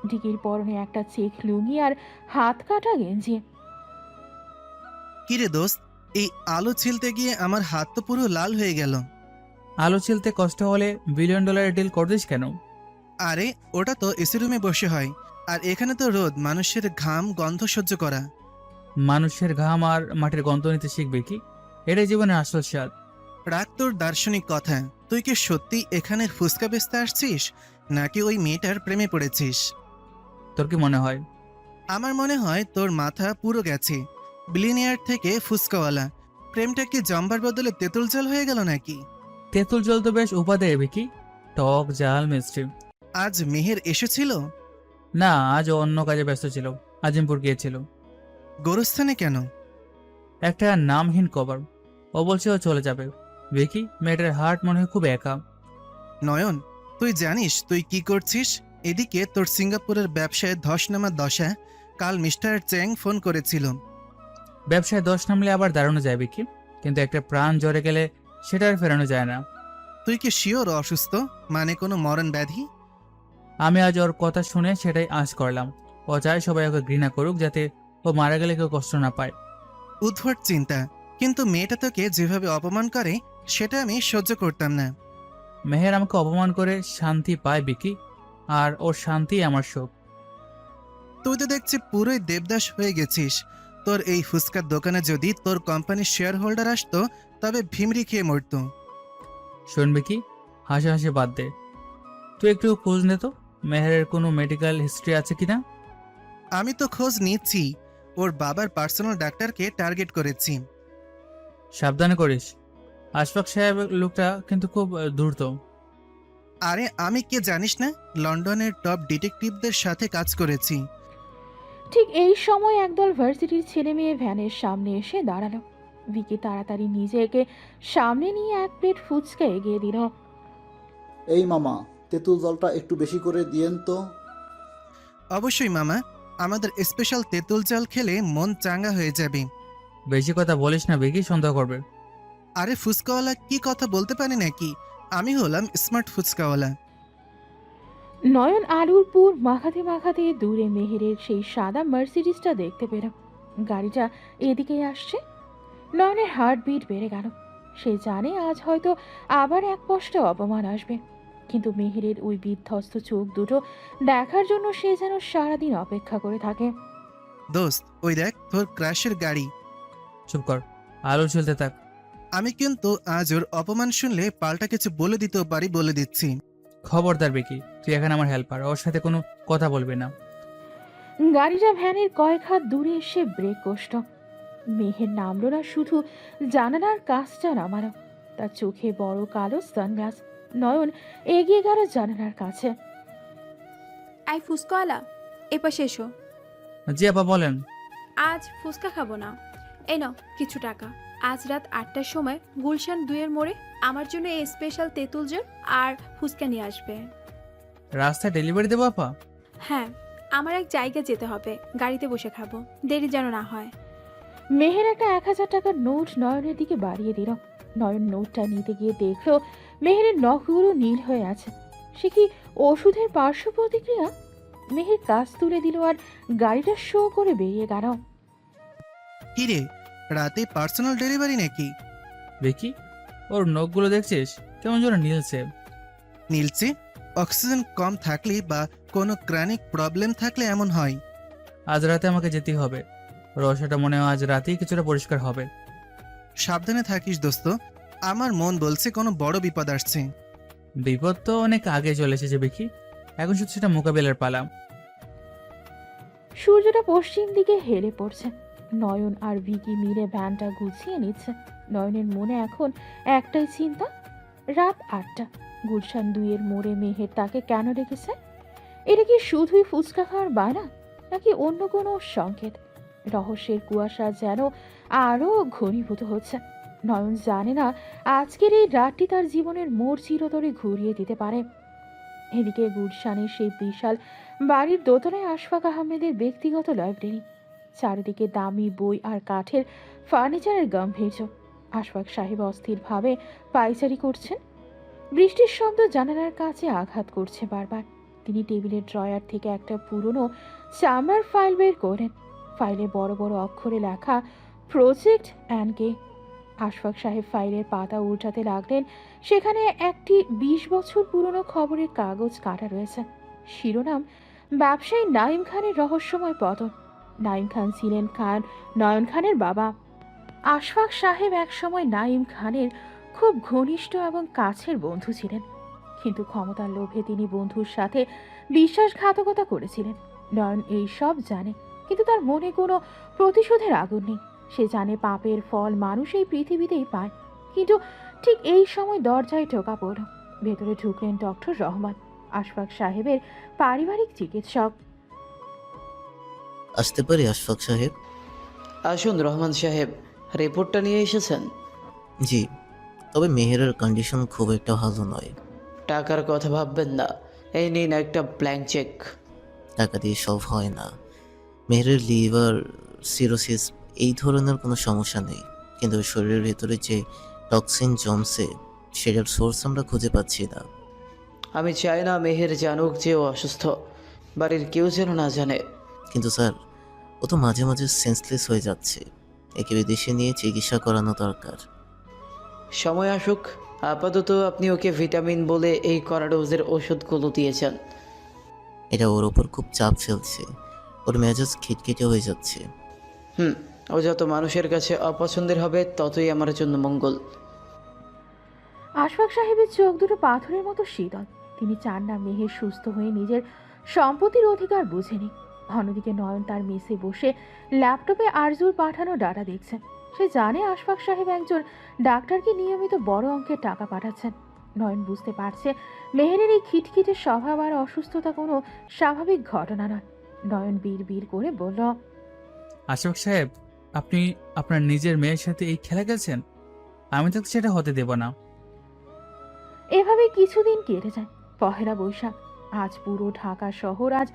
ডিকির পরনে একটা চেক লুঙ্গি আর হাত কাটা গেঞ্জি। কিরে দোস্ত, এই আলো ছিলতে গিয়ে আমার হাত তো পুরো লাল হয়ে গেল। আলো ছিলতে কষ্ট হলে $1 বিলিয়ন ডিল করছিস কেন? আরে ওটা তো এসি রুমে বসে হয়, আর এখানে তো রোদ, মানুষের ঘাম গন্ধ সহ্য করা। মানুষের ঘাম আর মাটির গন্ধ নিতে শিখবে কি? এটাই জীবনের আসল স্বাদ। রাখ তোর দার্শনিক কথা। তুই কি সত্যি এখানে ফুচকা বেচতে আসছিস, নাকি ওই মেয়েটার প্রেমে পড়েছিস? তোর কি মনে হয়? আমার মনে হয় তোর মাথা পুরো গেছে। বিলিনিয়ার থেকে ফুচকাওয়ালা, প্রেমটা কি জম্বার বদলে তেঁতুল জল হয়ে গেল নাকি? তেঁতুল জল তো বেশ উপাদেয় বিকি, টক ঝাল মিষ্টি। আজ মেহের এসেছিল? না, আজ ও অন্য কাজে ব্যস্ত ছিল, আজিমপুর গিয়েছিল। গোরস্থানে কেন? একটা নামহীন কবর। ও বলছে ও চলে যাবে। বিকি, মেয়েটার হার্ট মনে হয় খুব একা। নয়ন, তুই জানিস তুই কি করছিস? এদিকে তোর সিঙ্গাপুরের ব্যবসায় ধস নামা দশা। কাল মিস্টার চ্যাং ফোন করেছিল। ব্যবসায় দোষ নামলে আবার দাঁড়ানো যায় বিকি, কিন্তু একটা প্রাণ জ্বরে গেলে সেটা আর ফেরানো যায় না। তুই কি শিওর অসুস্থ, মানে কোনো মরণ ব্যাধি? আমি আজ ওর কথা শুনে সেটাই আঁচ করলাম। ও চায় সবাই ওকে ঘৃণা করুক, যাতে ও মারা গেলে কেউ কষ্ট না পায়। উদ্ভট চিন্তা, কিন্তু মেয়েটা তোকে যেভাবে অপমান করে সেটা আমি সহ্য করতাম না। মেহের আমাকে অপমান করে শান্তি পায় বিকি, আর ওর শান্তি আমার সুখ। তুই তো দেখছি পুরোই দেবদাস হয়ে গেছিস। তোর এই ফুচকার দোকানে যদি তোর কোম্পানির শেয়ার হোল্ডার আসতো, তবে ভিমরি খেয়ে মরত। শুনবি কি, হাসি বাদ দে। তুই একটু খোঁজ নে তো, মেহেরের কোনো মেডিকেল হিস্ট্রি আছে কিনা। আমি তো খোঁজ নিচ্ছি। ওর বাবার পার্সোনাল ডাক্তারকে টার্গেট করেছি। সাবধানে করিস। আশফাক সাহেব লোকটা কিন্তু খুব দ্রুত। আরে আমি কে জানিস না, লন্ডনের টপ ডিটেকটিভদের সাথে কাজ করেছি। ঠিক এই সময় একদল ভার্সিটির ছেলে মেয়ে ভ্যানের সামনে এসে দাঁড়ালো। ভিকি তাড়াতাড়ি নিজেকে সামনে নিয়ে এক প্লেট ফুচকা এগিয়ে দিল। এই মামা, তেঁতুল জলটা একটু বেশি করে দিয়েন তো। অবশ্যই মামা, আমাদের স্পেশাল তেঁতুল জল খেলে মন চাঙ্গা হয়ে যাবে। বেশি কথা বলিস না বেশি সন্দেহ করবে। আরে ফুচকাওয়ালা কি কথা বলতে পারে নাকি? আমি হলাম স্মার্ট ফুচকাওয়ালা। নয়ন আলুর পুর মাখাতে মাখাতে দূরে মেহেরের সেই সাদা মার্সিডিসটা দেখতে পেল। গাড়িটা এদিকেই আসছে। নয়নের হার্টবিট বেড়ে গেল। সে জানে আজ হয়তো আবার এক কষ্ট অপমান আসবে, কিন্তু মেহেরের ওই বিধ্বস্ত চোখ দুটো দেখার জন্য সে যেন সারাদিন অপেক্ষা করে থাকে। দোস্ত, ওই দেখ তোর ক্র্যাশের গাড়ি। চুপ কর, আলো চলতে থাক। আমি কিন্তু আজ ওর অপমান শুনলে পাল্টা কিছু বলে দিতেও পারি, বলে দিচ্ছি। খবরদার বেকি, তুই এখন আমার হেল্পার, ওর সাথে কোনো কথা বলবি না। গাড়িটা ভ্যানের কয়েক হাত দূরে এসে ব্রেক কষল। মেহের নামলো না, শুধু জানালার কাজটা নামালো। তার চোখে বড় কালো সানগ্লাস। নয়ন এগিয়ে গেল জানালার কাছে। আই ফুচকাওয়ালা, এপাশে এসো। জি আপা বলেন। আজ ফুচকা খাবো না, এই নাও কিছু টাকা। আজ রাত 8টার সময় গুলশান 2-এর মোড়ে আমার জন্য এই স্পেশাল তেঁতুল জল আর ফুচকা নিয়ে আসবে। রাস্তায় ডেলিভারি দেবো আপা? হ্যাঁ, আমার এক জায়গায় যেতে হবে, গাড়িতে বসে খাবো, দেরি যেন না হয়। মেহের একটা 1000 টাকার নোট নয়নের দিকে বাড়িয়ে দিল। নয়ন নোটটা নিতে গিয়ে দেখলো মেহেরের নখগুলো নীল হয়ে আছে। সে কি ওষুধের পার্শ্ব প্রতিক্রিয়া? মেহের কাজ তুলে দিল আর গাড়িটা শো করে বেরিয়ে গেল। কিরে, রাতে পার্সোনাল ডেলিভারি নাকি? বেকি, ওর নখগুলো দেখছিস কেমন যেন নীলছে। নীলচে? অক্সিজেন কম থাকলে বা কোনো ক্রনিক প্রবলেম থাকলে এমন হয়। আজ রাতে আমাকে যেতেই হবে, রহস্যটা মনে হয় আজ রাতেই কিছুটা পরিষ্কার হবে। সাবধানে থাকিস দোস্ত, আমার মন বলছে কোনো বড় বিপদ আসছে। বিপদ তো অনেক আগে চলে এসেছে বেকি, এখন শুধু সেটা মোকাবেলার পালা। সূর্যটা পশ্চিম দিকে হেলে পড়ছে। নয়ন আর ভিকি মিলে ভ্যানটা গুছিয়ে নিচ্ছে। নয়নের মনে এখন একটাই চিন্তা, রাত 8টা, গুলশান 2-এর মোড়ে মেহের তাকে কেন রেখেছে? এটা কি শুধুই ফুচকা খাওয়ার বায়না, নাকি অন্য কোনো সংকেত? রহস্যের কুয়াশা যেন আরও ঘনীভূত হচ্ছে। নয়ন জানে না আজকের এই রাতটি তার জীবনের মোড় চিরতরে ঘুরিয়ে দিতে পারে। এদিকে গুলশানের সেই বিশাল বাড়ির দোতলায় আশফাক আহমেদের ব্যক্তিগত লাইব্রেরি। চারিদিকে দামি বই আর কাঠের ফার্নিচারের গাম্ভীর্য। আশফাক সাহেব অস্থিরভাবে পায়চারি করছেন। বৃষ্টির শব্দ জানালার কাছে আঘাত করছে বারবার। তিনি টেবিলের ড্রয়ার থেকে একটা পুরনো চামড়ার ফাইল বের করেন। ফাইলে বড় বড় অক্ষরে লেখা প্রজেক্ট অ্যান্ডকে। আশফাক সাহেব ফাইলের পাতা উল্টাতে লাগলেন। সেখানে একটি 20 বছর পুরনো খবরের কাগজ কাটা রয়েছে। শিরোনাম, ব্যবসায়ী নাইম খানের রহস্যময় পতন। নাইম খান ছিলেন নয়ন খানের বাবা। আশফাক সাহেব একসময় নাইম খানের খুব ঘনিষ্ঠ এবং কাছের বন্ধু ছিলেন, কিন্তু ক্ষমতার লোভে তিনি বন্ধুর সাথে বিশ্বাসঘাতকতা করেছিলেন। নয়ন এই সব জানে, কিন্তু তার মনে কোনো প্রতিশোধের আগুন নেই। সে জানে পাপের ফল মানুষ এই পৃথিবীতেই পায়। কিন্তু ঠিক এই সময় দরজায় টোকা পড়ল। ভেতরে ঢুকলেন ডক্টর রহমান, আশফাক সাহেবের পারিবারিক চিকিৎসক। আসতে পারি আশফাক সাহেব? আসুন রহমান সাহেব, রিপোর্টটা নিয়ে এসেছেন? জি, তবে মেহেরের কন্ডিশন খুব একটা ভালো নয়। টাকার কথা ভাববেন না, এই নিন একটা ব্ল্যাঙ্ক চেক। টাকা দিয়ে সব হয় না। মেহেরের লিভার সিরোসিস এই ধরনের কোনো সমস্যা নেই, কিন্তু শরীরের ভেতরে যে টক্সিন জমছে সেটার সোর্স আমরা খুঁজে পাচ্ছি না। আমি চাই না মেহের জানুক যে ও অসুস্থ, বাড়ির কেউ যেন না জানে। কিন্তু স্যার, ও তো মাঝে মাঝে সেন্সলেস হয়ে যাচ্ছে, একে বিদেশে নিয়ে চিকিৎসা করানো দরকার। সময় আসুক, আপাতত আপনি ওকে ভিটামিন বলে এই কড়া ডোজের ওষুধগুলো দিয়েছেন। এটা ওর ওপর খুব চাপ ফেলছে, ওর মেজাজ খিটখিটে হয়ে যাচ্ছে। ও যত মানুষের কাছে অপছন্দের হবে ততই আমার জন্য মঙ্গল। আশফাক সাহেবের চোখ দুটো পাথরের মতো শীতল। তিনি চান না মেহের সুস্থ হয়ে নিজের সম্পত্তির অধিকার বুঝে নিক। অন্যদিকে নয়ন তার মেসে বসে ল্যাপটপে আরজুর পাঠানো ডাটা দেখছে। সে জানে আশফাক সাহেব একজন ডাক্তারকে নিয়মিত বড় অঙ্কের টাকা পাঠাচ্ছেন। নয়ন বুঝতে পারছে মেহেরের এই খিটখিটে স্বভাব আর অসুস্থতা কোনো স্বাভাবিক ঘটনা নয়। নয়ন বিড় করে বলল, আশফাক সাহেব, আপনি আপনার নিজের মেয়ের সাথে এই খেলা খেলছেন? আমি তো সেটা হতে দেব না। এভাবে কিছুদিন কেটে যায়। পহেলা বৈশাখ। আজ পুরো ঢাকা শহর আজ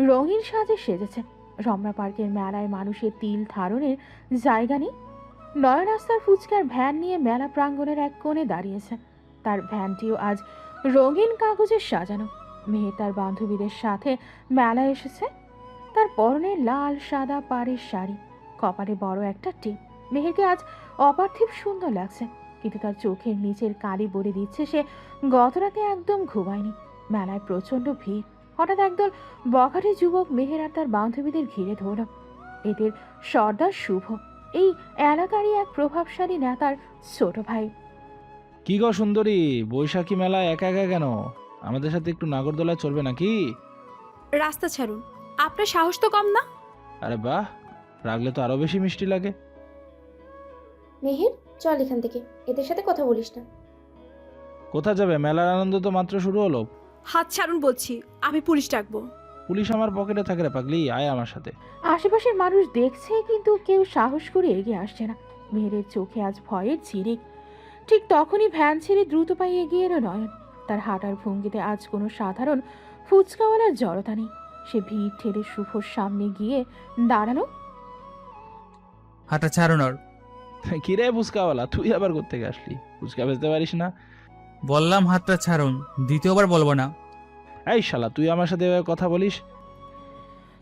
রঙিন সাজে সেজেছে। রমনা পার্কের মেলায় মানুষের তিল ধারণের জায়গা নেই। নয়ন রাস্তার ফুচকার ভ্যান নিয়ে মেলা প্রাঙ্গণের এক কোণে দাঁড়িয়েছে। তার ভ্যানটিও আজ রঙিন কাগজে সাজানো। মেয়ে তার বান্ধবীদের সাথে মেলায় এসেছে। তার পরনে লাল সাদা পাড়ের শাড়ি, কপালে বড় একটা টিপ। মেহেরকে আজ অপার্থিব সুন্দর লাগছে, কিন্তু তার চোখের নিচের কালি বলে দিচ্ছে সে গত রাতে একদম ঘুমায়নি। মেলায় প্রচণ্ড ভিড়। হঠাৎ একদল বখাটে যুবক মেহের আর তার বান্ধবীদের ঘিরে ধরল। এদের সর্দার শুভ, এই এলাকারই এক প্রভাবশালী নেতার ছোট ভাই। কি গো সুন্দরী, বৈশাখী মেলায় একা একা কেন? আমাদের সাথে একটু নাগরদোলায় চলবে নাকি? রাস্তা ছাড়ুন, আপনার সাহস তো কম না। আরে বাহ, রাগলে তো আরো বেশি মিষ্টি লাগে। মেহের, চল এখান থেকে, এদের সাথে কথা বলিস না। কোথা যাবে? মেলার আনন্দ তো মাত্র শুরু হলো। হাত ছাড়ুন বলছি, আমি পুলিশ ডাকবো। পুলিশ আমার পকেটে থাকে রে পাগলি, আয় আমার সাথে। আশেপাশের মানুষ দেখছে, কিন্তু কেউ সাহস করে এগিয়ে আসছে না। মেহেরের চোখে আজ ভয়ের ঝিরিক। ঠিক তখনই ভ্যান ছেড়ে দ্রুত পায়ে এগিয়ে এলো নয়ন। তার হাঁটার ভঙ্গিতে আজ কোনো সাধারণ ফুচকাওয়ালার জড়তা নেই। সে ভিড় ঠেলে শুভর সামনে গিয়ে দাঁড়ালো। হাঁটা ছাড়ুন ওর। কিরে ফুচকাওয়ালা, তুই আবার কোত্থেকে আসলি? ফুচকা বেচতে পারিস না? বললাম হাতটা ছাড়ুন, দ্বিতীয়বার বলবো না। এই শালা, তুই আমার সাথে এভাবে কথা বলিস?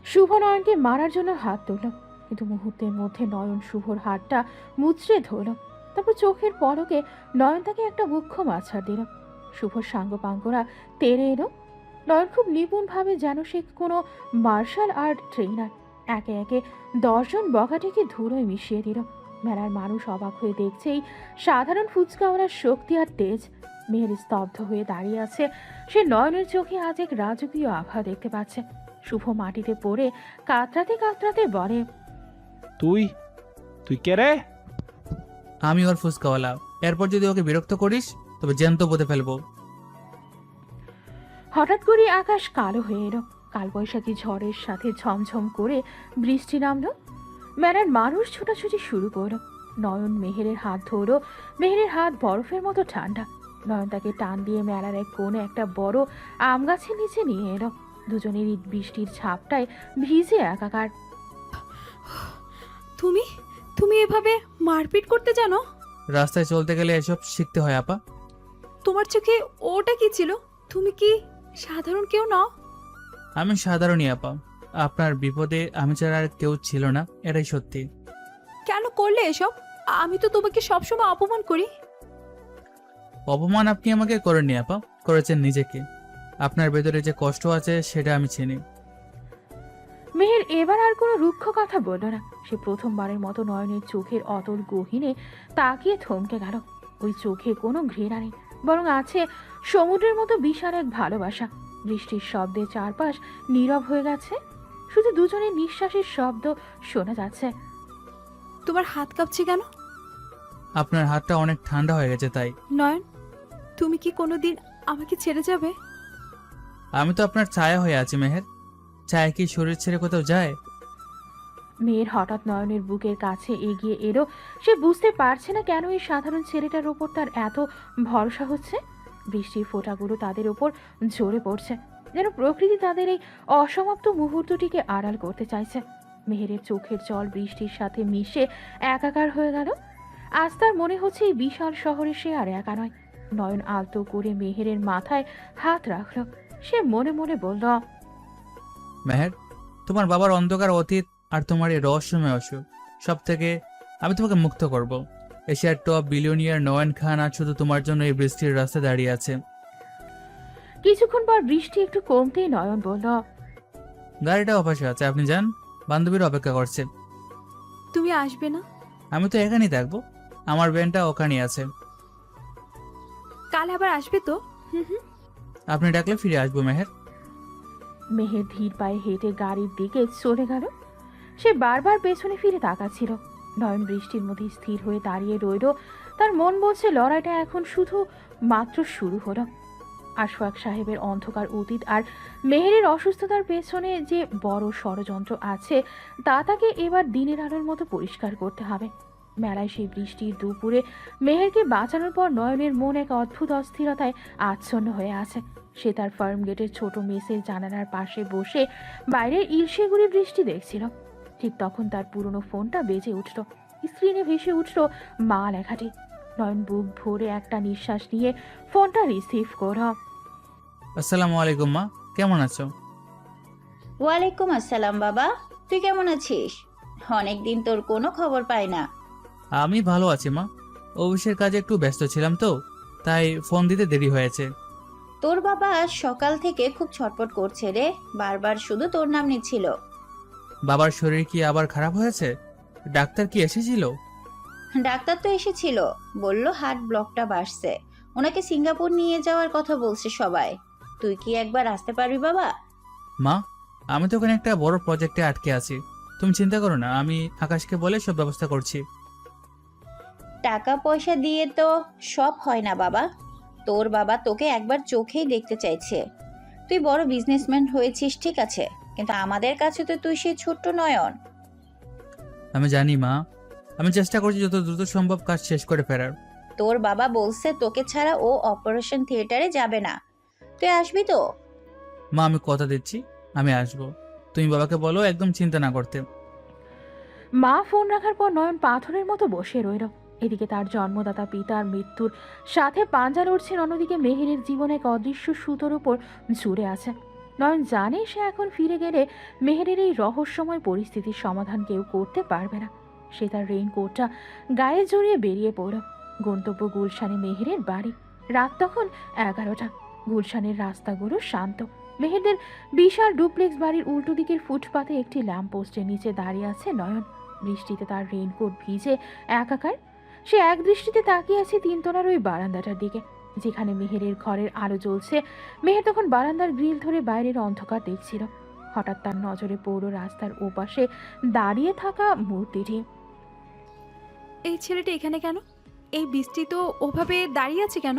শুভ নয়নকে মারার জন্য হাত তুলল, কিন্তু মুহূর্তের মধ্যে নয়ন শুভর হাতটা মুচড়ে ধরল। তারপর চোখের পলকে নয়ন তাকে একটা মুখ্য মাছাড় দিল। শুভর সাঙ্গপাঙ্গরা তেড়ে এলো। নয়ন খুব নিপুণভাবে, যেন সে কোনো মার্শাল আর্ট ট্রেনার, একে একে 10 জন বখাটেকে ধুলোয় মিশিয়ে দিল। মেলার মানুষ অবাক হয়ে দেখছে এই সাধারণ ফুচকাওয়ালার শক্তি আর তেজ। মেয়ের স্তব্ধ হয়ে দাঁড়িয়ে আছে। সে নয়নের চোখে আজ এক রাজকীয় আভা দেখতে পাচ্ছে। শুভ মাটিতে পড়ে কাতরাতে কাতরাতে বলে, তুই তুই কে রে? আমি ওর ফুচকাওয়ালা। এরপর যদি ওকে বিরক্ত করিস তবে জ্যান্ত পুঁতে ফেলবো। হঠাৎ করে আকাশ কালো হয়ে এলো। কালবৈশাখী ঝড়ের সাথে ঝমঝম করে বৃষ্টি নামলো। মেলার মানুষ ছোটাছুটি শুরু করলো। নয়ন মেহেরের হাত ধরলো। মেহেরের হাত বরফের মতো ঠান্ডা। নয়ন তাকে টান দিয়ে মেলার এক কোণে একটা বড় আম গাছের নিচে নিয়ে এলো। দুজনেরই বৃষ্টির ছাপটায় ভিজে একাকার। তুমি তুমি এভাবে মারপিট করতে জানো? রাস্তায় চলতে গেলে এসব শিখতে হয় আপা। তোমার চোখে ওটা কি ছিল? তুমি কি সাধারণ কেউ নও? আমি সাধারণই আপা। আপনার বিপদে আমি ছাড়া আর কেউ ছিল না, এটাই সত্যি। কেন করলে এসব? আমি তো তোমাকে সবসময় অপমান করি। অপমান আপনি আমাকে করেননি আপা, করেছেন নিজেকে। আপনার ভেতরে যে কষ্ট আছে সেটা আমি চিনি। মেহের এবার আর কোনো রুক্ষ কথা বলল না। সে প্রথমবারের মতো নয়নের চোখের অতল গহীনে তাকিয়ে থমকে গেল। ওই চোখে কোনো ঘৃণা নেই, বরং আছে সমুদ্রের মতো বিশাল এক ভালোবাসা। বৃষ্টির শব্দে চারপাশ নীরব হয়ে গেছে। শুধু দুজনের নিঃশ্বাসের শব্দ শোনা যাচ্ছে। তোমার হাত কাঁপছে কেন? আপনার হাতটা অনেক ঠান্ডা হয়ে গেছে তাই। নয়ন, তুমি কি কোনোদিন আমাকে ছেড়ে যাবে? আমি তো আপনার ছায়া হয়ে আছি মেহের। ছায়া কি শরীর ছেড়ে কোথাও যায়? মেয়ের হঠাৎ নয়নের বুকের কাছে এগিয়ে এলো। সে বুঝতে পারছে না কেন এই সাধারণ ছেলেটার ওপর তার এত ভরসা হচ্ছে। বৃষ্টির ফোঁটাগুলো তাদের ওপর ঝরে পড়ছে, যেন প্রকৃতি তাদের এই অসমাপ্ত মুহূর্তটিকে আড়াল করতে চাইছে। মেহেরের চোখের জল বৃষ্টির সাথে মিশে একাকার হয়ে গেল। আজ তার মনে হচ্ছে এই বিশাল শহরে সে আর একা নয়। নয়ন আলতো করে মেহেরের মাথায় হাত রাখল। সে মনে মনে বলল, মেহের, তোমার বাবার অন্ধকার অতীত আর তোমার এই রহস্যময় অসুখ, সব থেকে আমি তোমাকে মুক্ত করব। এশিয়ার টপ বিলিয়নিয়ার নয়ন খান আজ শুধু তোমার জন্য এই বৃষ্টির রাস্তায় দাঁড়িয়ে আছে। কিছুক্ষণ পর বৃষ্টি একটু কমতেই নয়ন বলল, গাড়িটা অপাশে আছে, আপনি যান, বান্ধবীর অপেক্ষা করছে। তুমি আসবে না? আমি তো এখানেই থাকবো, আমার ভ্যানটা ওখানেই আছে। কাল আবার আসবে তো? আপনি ডাকলে ফিরে আসবো মেহের। মেহের ধীর পায়ে হেঁটে গাড়ির দিকে চলে গেল। সে বারবার পেছনে ফিরে তাকাচ্ছিল। নয়ন বৃষ্টির মধ্যে স্থির হয়ে দাঁড়িয়ে রইল। তার মন বলছে লড়াইটা এখন শুধু মাত্র শুরু হলো। আশফাক সাহেবের অন্ধকার অতীত আর মেহেরের অসুস্থতার পেছনে যে বড় ষড়যন্ত্র আছে তা তাকে এবার দিনের আলোর মতো পরিষ্কার করতে হবে। মেলায় সেই বৃষ্টির দুপুরে মেহেরকে বাঁচানোর পর নয়নের মন এক অদ্ভুত অস্থিরতায় আচ্ছন্ন হয়ে আছে। সে তার ফার্ম গেটের ছোট মেসের জানালার পাশে বসে বাইরের ইলশেগুড়ি বৃষ্টি দেখছিল। ঠিক তখন তার পুরনো ফোনটা বেজে উঠল। স্ক্রিনে ভেসে উঠল মা লেখাটি। নয়ন বুক ভরে একটা নিঃশ্বাস নিয়ে ফোনটা রিসিভ করল। আসসালামু আলাইকুম মা, কেমন আছো? ওয়ালাইকুম আসসালাম বাবা, তুই কেমন আছিস? অনেকদিন তোর কোনো খবর পাই না। আমি ভালো আছি মা, অফিসের কাজে একটু ব্যস্ত ছিলাম তো, তাই ফোন দিতে দেরি হয়েছে। তোর বাবা সকাল থেকে খুব ছটফট করছে রে, বারবার শুধু তোর নাম নিচ্ছিল। বাবার শরীর কি আবার খারাপ হয়েছে? ডাক্তার কি এসেছিল? ডাক্তার তো এসেছিল, বলল হার্ট ব্লকটা বাড়ছে, ওনাকে সিঙ্গাপুর নিয়ে যাওয়ার কথা বলছে সবাই। তুই কি একবার আসতে পারবি বাবা? মা, আমি তো ওখানে একটা বড় প্রজেক্টে আটকে আছি, তুমি চিন্তা করো না, আমি আকাশকে বলে সব ব্যবস্থা করছি। টাকা পয়সা দিয়ে তো সব হয় না বাবা, তোর বাবা তোকে একবার চোখেই দেখতে চাইছে। তুই বড় বিজনেসম্যান হয়েছিস ঠিক আছে, কিন্তু আমাদের কাছে তো তুই সেই ছোট্ট নয়ন। আমি জানি মা, আমি চেষ্টা করছি যত দ্রুত সম্ভব কাজ শেষ করে ফেরার। তোর বাবা বলছে তোকে ছাড়া ও অপারেশন থিয়েটারে যাবে না, তুই আসবি তো? মা, আমি কথা দিচ্ছি আমি আসবো, তুমি বাবাকে বলো একদম চিন্তা না করতে। মা ফোন রাখার পর নয়ন পাথরের মতো বসে রইল। এদিকে তার জন্মদাতা পিতার মৃত্যুর সাথে পাঞ্জা লড়ছেন, অন্যদিকে মেহেরের জীবন এক অদৃশ্য সুতোর উপর জুড়ে আছে। নয়ন জানে সে এখন ফিরে গেলে মেহেরের এই রহস্যময় পরিস্থিতির সমাধান কেউ করতে পারবে না। সে তার রেইনকোটটা গায়ে জড়িয়ে বেরিয়ে পড়ল। গন্তব্য গুলশানে মেহেরের বাড়ি। রাত তখন 11টা। গুলশানের রাস্তাগুলো শান্ত। মেহেরদের বিশাল ডুপ্লেক্স বাড়ির উল্টো দিকের ফুটপাতে একটি ল্যাম্পপোস্টের নিচে দাঁড়িয়ে আছে নয়ন। বৃষ্টিতে তার রেইনকোট ভিজে একাকার। সে এক দৃষ্টিতে তাকিয়ে আছে তিনতলার ওই বারান্দাটার দিকে, যেখানে মেহেরের ঘরের আলো জ্বলছে। মেহের তখন বারান্দার গ্রিল ধরে বাইরের অন্ধকার দেখছিল। হঠাৎ তার নজরে পড়ল রাস্তার ওপাশে দাঁড়িয়ে থাকা মূর্তিটি। এই ছেলেটা এখানে কেন? এই বৃষ্টি তো ওভাবে দাঁড়িয়ে আছে কেন?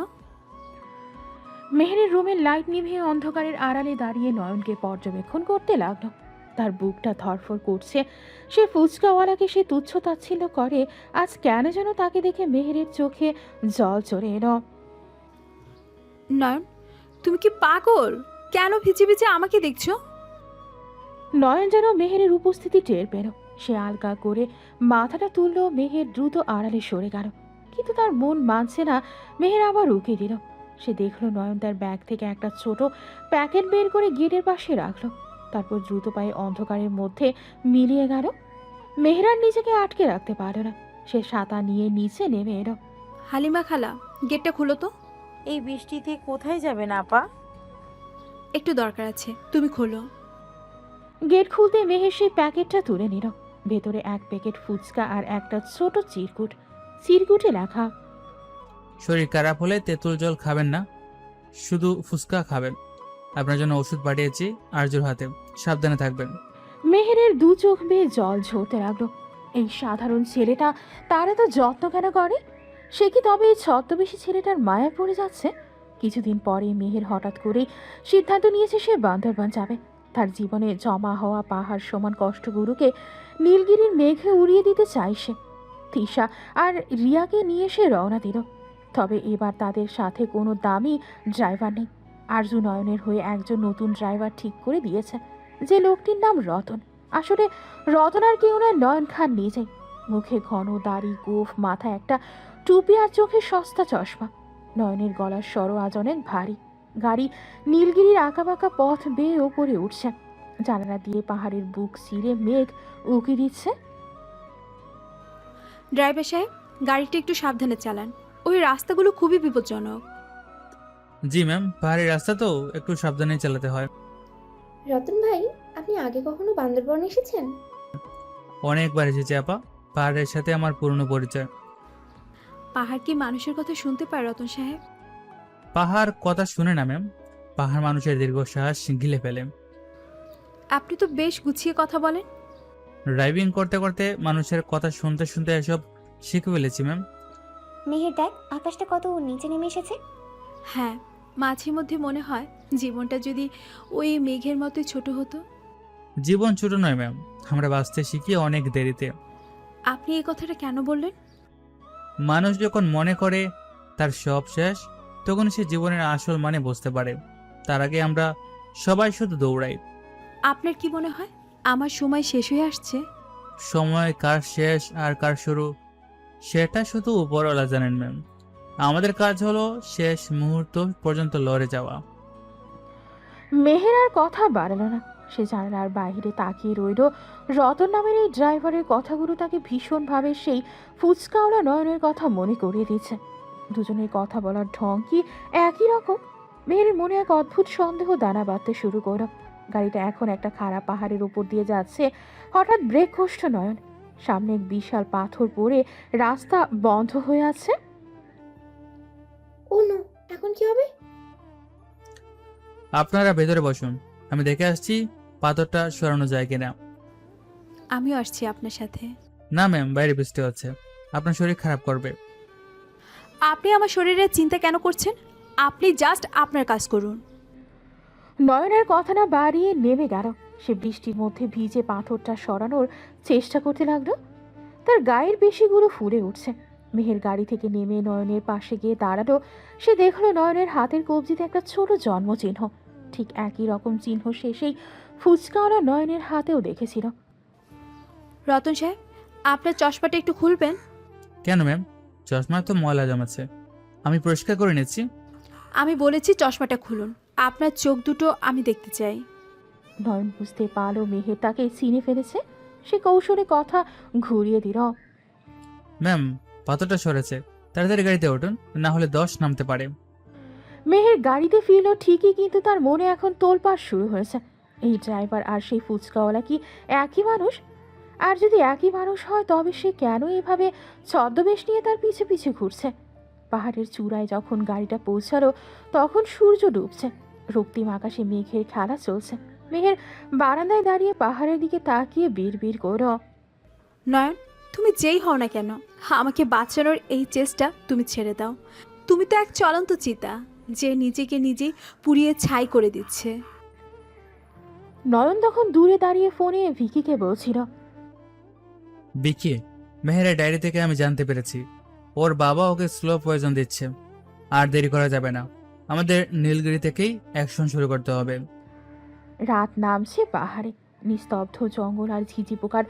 মেহেরের রুমের লাইট নিভিয়ে অন্ধকারের আড়ালে দাঁড়িয়ে নয়নকে পর্যবেক্ষণ করতে লাগলো। তার বুকটা ধরফর করছে। সে ফুচকাওয়ালাকে সে তুচ্ছ তাচ্ছিল্য করে, আজ কেন যেন তাকে দেখে মেহেরের চোখে জল চলে এলো। নয়ন, তুমি কি পাগল? কেন ভিজে ভিজে আমাকে দেখছো? নয়ন যেন মেহেরের উপস্থিতি টের পেল। সে আলগা করে মাথাটা তুলল। মেহের দ্রুত আড়ালে সরে গেল, কিন্তু তার মন মানছে না। মেহের আবার উকি দিল। সে দেখলো নয়ন তার ব্যাগ থেকে একটা ছোট প্যাকেট বের করে গেটের পাশে রাখলো, তারপর দ্রুত পায়ে অন্ধকারের মধ্যে মিলিয়ে গেল। মেহেরার নিজেকে আটকে রাখতে পারল না। সে ছাতা নিয়ে নিচে নেমে এলো। হালিমা খালা, গেটটা খুলো তো। এই বৃষ্টিতে কোথায় যাবেন আপা? একটু দরকার আছে, তুমি খোলো। গেট খুলতে মেহের সেই প্যাকেটটা তুলে নিল। ভেতরে এক প্যাকেট ফুচকা আর একটা ছোট চিরকুট। চিরকুটে লেখা, শরীর খারাপ হলে তেঁতুল জল খাবেন না, শুধু ফুচকা খাবেন। আপনার জন্য ওষুধ পাঠিয়েছি আরজুর হাতে, সাবধানে থাকবেন। মেহেরের দু চোখ বেয়ে জল ঝরতে লাগলো। এই সাধারণ ছেলেটা তার এত যত্ন কেন করে? সে কি তবে এই ছদ্মবেশী ছেলেটার মায়ায় পড়ে যাচ্ছে? কিছুদিন পরে মেহের হঠাৎ করেই সিদ্ধান্ত নিয়েছে সে বান্দরবান যাবে। তার জীবনে জমা হওয়া পাহাড় সমান কষ্টগুলোকে নীলগিরির মেঘে উড়িয়ে দিতে চায় সে। তিশা আর রিয়াকে নিয়ে সে রওনা দিল। তবে এবার তাদের সাথে কোনো দামি ড্রাইভার নেই। আরজু নয়নের হয়ে একজন নতুন ড্রাইভার ঠিক করে দিয়েছে, যে লোকটির নাম রতন। আসলে রতন আর কেউ নয়, নয়ন খান নিজেই। মুখে ঘন দাড়ি, গোঁফ, মাথায় একটা টুপি আর চোখে সস্তা চশমা। নয়নের গলার স্বর আজ অনেক ভারী। গাড়ি নীলগিরির আঁকাবাঁকা পথ বেয়ে ওপরে উঠছে। জানালা দিয়ে পাহাড়ের বুক চিরে মেঘ উকি দিচ্ছে। ড্রাইভার সাহেব, গাড়িটা একটু সাবধানে চালান, ওই রাস্তাগুলো খুবই বিপজ্জনক। জি ম্যাম, পাহাড়ি রাস্তা তো একটু সাবধানে চালাতে হয়। রতন ভাই, আপনি আগে কখনো বান্দরবন এসেছেন? অনেকবার এসেছি আপা, পাহাড়ের সাথে আমার পুরনো পরিচয়। পাহাড় কি মানুষের কথা শুনতে পায় রতন সাহেব? পাহাড় কথা শুনে না ম্যাম, পাহাড় মানুষের দীর্ঘশ্বাস গিলে ফেলে। আপনি তো বেশ গুছিয়ে কথা বলেন। ড্রাইভিং করতে করতে মানুষের কথা শুনতে শুনতে এসব শিখে ফেলেছি ম্যাম। মেহের দেখ, আকাশটা কত নিচে নেমে এসেছে। হ্যাঁ, মাঝে মধ্যে মনে হয় জীবনটা যদি ওই মেঘের মতোই ছোট হতো। জীবন ছোট নয় ম্যাম, আমরা বাঁচতে শিখি অনেক দেরিতে। আপনি এই কথাটা কেন বললেন? মানুষ যখন মনে করে তার সব শেষ, তখন সে জীবনের আসল মানে বুঝতে পারে। তার আগে আমরা সবাই শুধু দৌড়াই। আপনার কি মনে হয় আমার সময় শেষ হয়ে আসছে? সময় কার শেষ আর কার শুরু সেটা শুধু উপরওয়ালা জানেন ম্যাম। আমাদের কাজ হলো শেষ মুহূর্ত পর্যন্ত লড়ে যাওয়া। মেহের আর কথা বাড়ালো না। সে জানালার বাইরে তাকিয়ে রইল। রতন নামের এই ড্রাইভারের কথাগুলো তাকে ভীষণভাবে সেই ফুচকাওয়ালা নয়নের কথা মনে করিয়ে দিচ্ছে। দুজনের কথা বলার ঢং কি একই রকম? মেহেরের মনে এক অদ্ভুত সন্দেহ দানা বাঁধতে শুরু করল। গাড়িটা এখন একটা খারাপ পাহাড়ের উপর দিয়ে যাচ্ছে। হঠাৎ ব্রেক কষল নয়ন। সামনে এক বিশাল পাথর পড়ে রাস্তা বন্ধ হয়ে আছে। ও নো, এখন কি হবে? আপনারা ভেতরে বসুন, আমি দেখে আসছি পাথরটা সরানো যায় কিনা। আমিও আসছি আপনার সাথে। না ম্যাম, বাইরে বৃষ্টি হচ্ছে, আপনার শরীর খারাপ করবে। আপনি আমার শরীরের চিন্তা কেন করছেন? আপনি জাস্ট আপনার কাজ করুন। নয়নের কথা না বাড়িয়ে নেমে গেল। সে বৃষ্টির মধ্যে ভিজে পাথরটা সরানোর চেষ্টা করতে লাগলো। তার গায়ের পেশিগুলো ফুলে উঠছে। মেহের গাড়ি থেকে নেমে নয়নের পাশে গিয়ে দাঁড়ালো। সে দেখলো নয়নের হাতের কবজিতে একটা ছোট জন্মচিহ্ন। ঠিক একই রকম চিহ্ন সে সেই ফুচকাওয়ালা নয়নের হাতেও দেখেছিল। রতন সাহেব, আপনার চশমাটা একটু খুলবেন? কেন ম্যাম? চশমায় তো ময়লা জমেছে, আমি পরিষ্কার করে নিচ্ছি। আমি বলেছি চশমাটা খুলুন। আপনার চোখ দুটো আমি দেখতে চাই। নয়ন বুঝতে পারলো মেহের তাকে চিনে ফেলেছে। সে কৌশলে কথা ঘুরিয়ে দিল। ম্যাম, পাথরটা সরেছে, তাড়াতাড়ি গাড়িতে উঠুন, না হলে 10 নামতে পারে। মেহের গাড়িতে ফিরল ঠিকই, কিন্তু তার মনে এখন তোলপাড় শুরু হয়েছে। এই ড্রাইভার আর সেই ফুচকাওয়ালা কি একই মানুষ? আর যদি একই মানুষ হয় তবে সে কেন এভাবে ছদ্মবেশ নিয়ে তার পিছু পিছু ঘুরছে? পাহাড়ের চূড়ায় যখন গাড়িটা পৌঁছালো তখন সূর্য ডুবছে। রক্তিম আকাশে মেঘের খেলা চলছে। মেঘের বারান্দায় দাঁড়িয়ে পাহাড়ের দিকে তাকিয়ে বিড়বিড় করল, নয়ন, তুমি যেই হও না কেন, আমাকে বাঁচানোর এই চেষ্টা তুমি ছেড়ে দাও। তুমি তো এক চলন্ত চিতা, যে নিজেকে নিজেই পুড়িয়ে ছাই করে দিচ্ছে। নয়ন তখন দূরে দাঁড়িয়ে ফোনে ভিকিকে বলছিল, বিকি, মেহেরের ডায়েরি থেকে আমি জানতে পেরেছি ওর বাবা ওকে স্লো পয়জন দিচ্ছে। আর দেরি করা যাবে না, আমাদের নীলগিরি থেকেই অ্যাকশন শুরু করতে হবে। রাত নামছে পাহাড়ে। নিস্তব্ধ জঙ্গল আর ঝিঝি পোকার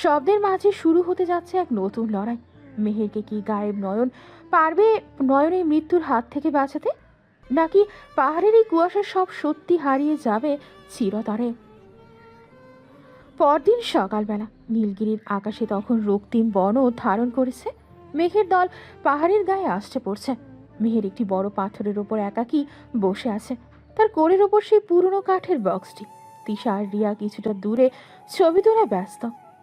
শব্দের মাঝে শুরু হতে যাচ্ছে এক নতুন লড়াই। মেহেরকে কি গায়েব নয়ন পারবে নয়নের মৃত্যুর হাত থেকে বাঁচাতে, নাকি পাহাড়ের এই কুয়াশার সব সত্যি হারিয়ে যাবে চিরতরে? পরদিন সকালবেলা নীলগিরির আকাশে তখন রক্তিম বর্ণ ধারণ করেছে। মেঘের দল পাহাড়ের গায়ে আসছে পড়ছে। মেহের একটি বড় পাথরের ওপর একাকী বসে আছে। তার কোলের ওপর সেই পুরনো কাঠের বক্সটি। তিশা আর রিয়া কিছুটা দূরে ছবি তোলা ব্যস্ত।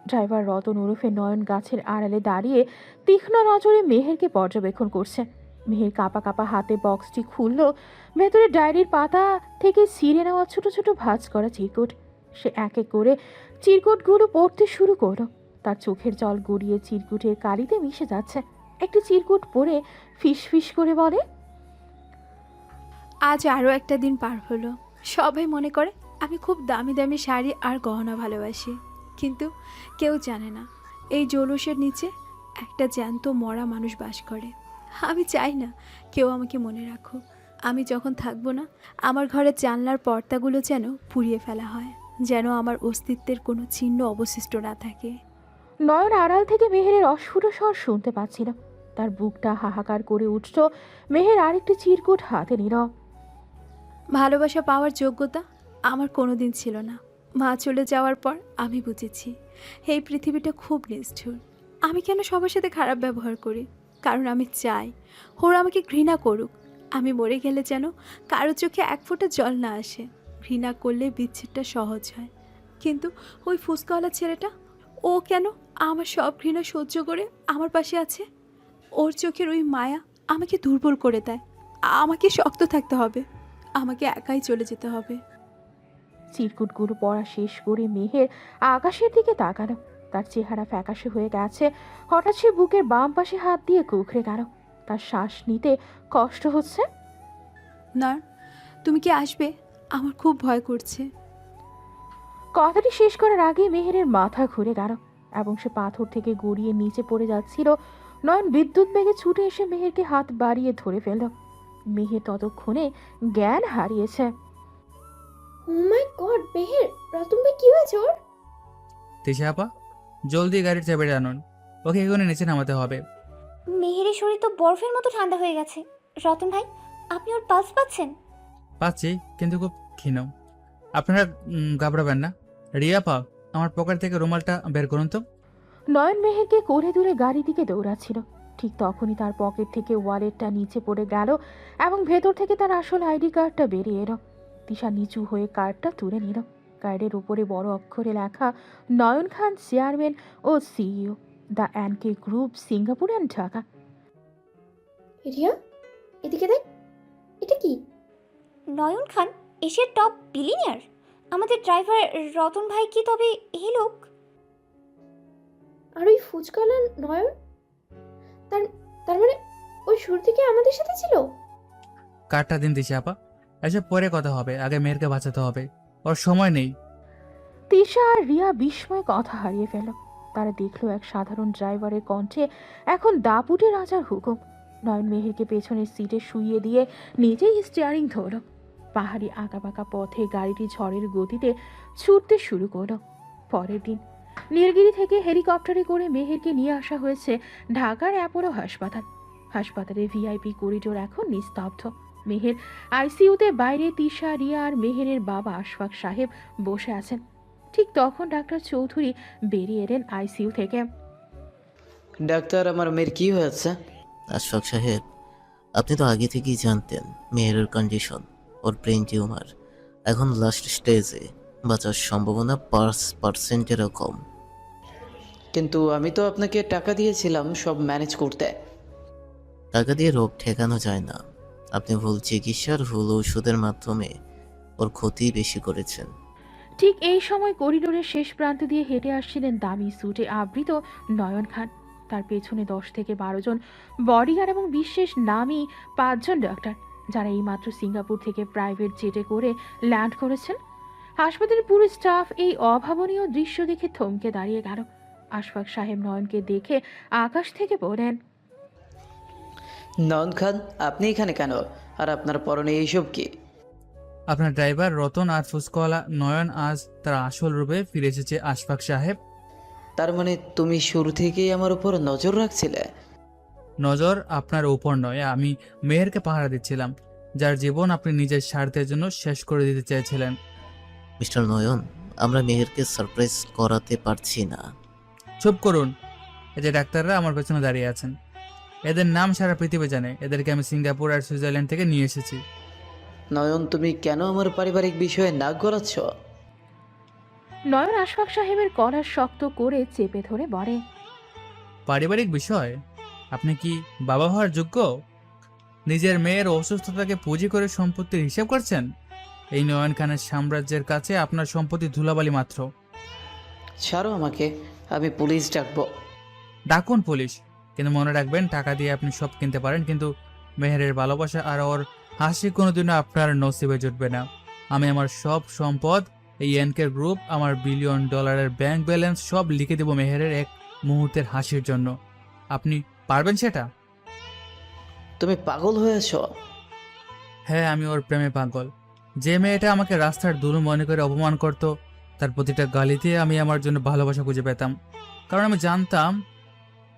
ড্রাইভার রতন ওরফে নয়ন গাছের আড়ালে দাঁড়িয়ে তীক্ষ্ণ নজরে মেহেরকে পর্যবেক্ষণ করছে। মেহের কাঁপা কাঁপা হাতে বক্সটি খুলল। ভেতরে ডায়েরির পাতা থেকে ছিঁড়ে নেওয়া ছোট ছোট ভাঁজ করা চিরকুট। সে এক এক করে চিরকুটগুলো পড়তে শুরু করলো। তার চোখের জল গড়িয়ে চিরকুটের কালিতে মিশে যাচ্ছে। একটি চিরকুট পড়ে ফিস ফিস করে বলে, আজ আরও একটা দিন পার হলো। সবাই মনে করে আমি খুব দামি দামি শাড়ি আর গহনা ভালোবাসি, কিন্তু কেউ জানে না এই জৌলুসের নিচে একটা জ্যান্ত মরা মানুষ বাস করে। আমি চাই না কেউ আমাকে মনে রাখুক। আমি যখন থাকবো না, আমার ঘরের জানলার পর্দাগুলো যেন পুড়িয়ে ফেলা হয়, যেন আমার অস্তিত্বের কোনো চিহ্ন অবশিষ্ট না থাকে। নয়ন আড়াল থেকে মেহেরের অস্ফুট স্বর শুনতে পাচ্ছিল। তার বুকটা হাহাকার করে উঠল। মেহের আরেকটি চিরকুট হাতে নিল। ভালোবাসা পাওয়ার যোগ্যতা আমার কোনো দিন ছিল না। মা চলে যাওয়ার পর আমি বুঝেছি এই পৃথিবীটা খুব নিষ্ঠুর। আমি কেন সবার সাথে খারাপ ব্যবহার করি? কারণ আমি চাই ওরা আমাকে ঘৃণা করুক। আমি মরে গেলে যেন কারো চোখে এক ফোঁটা জল না আসে। ঘৃণা করলে বিচ্ছেদটা সহজ হয়, কিন্তু ওই ফুসকাওয়ালা ছেলেটা, ও কেন আমার সব ঘৃণা সহ্য করে আমার পাশে আছে? ওর চোখের ওই মায়া আমাকে দুর্বল করে দেয়। আমাকে শক্ত থাকতে হবে, আমাকে একাই চলে যেতে হবে। চিরকুটগুলো পড়া শেষ করে মেহের আকাশের দিকে তাকালো। তার চেহারা ফ্যাকাশে হয়ে গেছে। হঠাৎ সে বুকের বাম পাশে হাত দিয়ে কুঁকড়ে গেল। তার শ্বাস নিতে কষ্ট হচ্ছে। নয়ন, তুমি কি আসবে? আমার খুব ভয় করছে। কথাটি শেষ করার আগে মেহেরের মাথা ঘুরে গেল এবং সে পাথর থেকে গড়িয়ে নিচে পড়ে যাচ্ছিল। নয়ন বিদ্যুৎ বেগে ছুটে এসে মেহেরকে হাত বাড়িয়ে ধরে ফেলল। মেহের ততক্ষণে জ্ঞান হারিয়েছে। ও মাই গড, মেহের, রতন ভাই কি হয়েছে ওর? তিশা আপা, জলদি গাড়ির চাবি আনুন, ওকে এখানে নিচে নামাতে হবে। মেহেরের শরীর তো বরফের মতো ঠান্ডা হয়ে গেছে। রতন ভাই, আপনি ওর পালস পাচ্ছেন? পাচ্ছি, কিন্তু খুব ক্ষীণ। আপনারা ঘাবড়াবেন না। রিয়া আপা, আমার পকেট থেকে রুমালটা বের করুন তো। নয়ন মেহেরকে কোলে দূরে গাড়ি দিকে দৌড়াচ্ছিল। ঠিক তখনই তার পকেট থেকে ওয়ালেটটা নিচে পড়ে গেল এবং ভেতর থেকে তার আসল আইডি কার্ডটা বেরিয়ে এলো। তিশা নিচু হয়ে কার্ডটা তুলে নিল। কার্ডের উপরে বড় অক্ষরে লেখা নয়ন খান, চেয়ারম্যান ও CEO, the NK group, Singapore and Dhaka. Riya, এদিকে দেখ, এটা কি? নয়ন খান, এশিয়ার টপ বিলিনিয়ার। আমাদের ড্রাইভার রতন ভাই কি তবে এই লোক? আর ওই ফুচকাওয়ালা নয়ন, তার তার মানে ওই শুরু থেকে আমাদের সাথে ছিল? কার্ডটা দিন তিশা আপা, এসব পরে কথা হবে, আগে মেয়েরকে বাঁচাতে হবে, ওর সময় নেই। তিশা আর রিয়া বিস্ময়ে কথা হারিয়ে ফেল। তারা দেখলো এক সাধারণ ড্রাইভারের কণ্ঠে এখন দাপুটে রাজার হুকুম। নয়ন মেহেরকে পেছনের সিটে শুইয়ে দিয়ে নিজেই স্টিয়ারিং ধরল। পাহাড়ি আঁকাবাঁকা পথে গাড়িটি ঝড়ের গতিতে ছুটতে শুরু করলো। পরের দিন নীলগিরি থেকে হেলিকপ্টারে করে মেহেরকে নিয়ে আসা হয়েছে ঢাকার অ্যাপোলো হাসপাতাল। হাসপাতালের ভিআইপি করিডোর এখন নিস্তব্ধ। মেহের আইসিইউতে, বাইরে তিশা, রিয়া আর মেহেরের বাবা আশফাক সাহেব বসে আছেন। ঠিক তখন ডাক্তার চৌধুরী বেরিয়ে এলেন আইসিইউ থেকে। ডাক্তার, আমার মেয়ের কি হয়েছে? আশফাক সাহেব, আপনি তো আগে থেকেই জানতেন মেহেরের কন্ডিশন, ওর ব্রেন টিউমার, এখন লাস্ট স্টেজে, বাঁচার সম্ভাবনা 5%-এরও কম। কিন্তু আমি তো আপনাকে টাকা দিয়েছিলাম সব ম্যানেজ করতে। টাকা দিয়ে রোগ ঠেকানো যায় না। আপনি ভুল চিকিৎসার, ভুল ওষুধের মাধ্যমে ওর ক্ষতি বেশি করেছেন। ঠিক এই সময় করিডোরের শেষ প্রান্ত দিয়ে হেঁটে আসছিলেন দামি স্যুটে আবৃত নয়ন খান। তার পেছনে 10 থেকে 12 জন বডিগার্ড এবং বিশেষ নামী 5 জন ডাক্তার, যারা এইমাত্র সিঙ্গাপুর থেকে প্রাইভেট জেটে করে ল্যান্ড করেছেন। হাসপাতালের পুরো স্টাফ এই অভাবনীয় দৃশ্য দেখে থমকে দাঁড়িয়ে গেল। আশফাক সাহেব নয়নকে দেখে আকাশ থেকে পড়েন। নয়ন খান, আপনি এখানে কেন? আর আপনার পরনে এইসব কি? আপনার ড্রাইভার রতন আর ফুচকাওয়ালা নয়ন আজ তার আসল রূপে ফিরে এসেছে আশফাক সাহেব। তার মানে তুমি শুরু থেকেই আমার উপর নজর রাখছিলে? নজর আপনার উপর নয়, আমি মেহেরকে পাহারা দিচ্ছিলাম, যার জীবন আপনি নিজের স্বার্থের জন্য শেষ করে দিতে চেয়েছিলেন। মিস্টার নয়ন, আমরা মেহেরকে সারপ্রাইজ করাতে পারছি না। চুপ করুন। এই যে ডাক্তাররা আমার পেছনে দাঁড়িয়ে আছেন, এদের নাম সারা পৃথিবী জানে। এদেরকে আমি সিঙ্গাপুর আর সুইজারল্যান্ড থেকে নিয়ে এসেছি। নয়ন, তুমি কেন আমার পারিবারিক বিষয়ে নাক গলাচ্ছ? নয়ন আশফাক সাহেবের কলার শক্ত করে চেপে ধরে বলে, পারিবারিক বিষয়? আপনি কি বাবা হওয়ার যোগ্য? নিজের মেয়ের অসুস্থতাকে পুঁজি করে সম্পত্তির হিসেব করছেন? এই নয়ন খানের সাম্রাজ্যের কাছে আপনার সম্পত্তি ধুলাবালি মাত্র। ছাড়ো আমাকে, আমি পুলিশ ডাকবো। ডাকুন পুলিশ, কিন্তু মনে রাখবেন টাকা দিয়ে আপনি সব কিনতে পারেন, কিন্তু মেহেরের ভালোবাসা আর ওর হাসি কোনোদিনও আপনার নসিবে জুটবে না। আমি আমার সব সম্পদ, এই এনকে গ্রুপ, আমার $1 বিলিয়ন ব্যাংক ব্যালেন্স সব লিখে দেব মেহেরের এক মুহূর্তের হাসির জন্য। আপনি পারবেন সেটা? তুমি পাগল হয়েছ? হ্যাঁ, আমি ওর প্রেমে পাগল। যে মেয়েটা আমাকে রাস্তার দুলু মনে করে অপমান করত, তার প্রতিটা গালিতে আমি আমার জন্য ভালোবাসা খুঁজে পেতাম, কারণ আমি জানতাম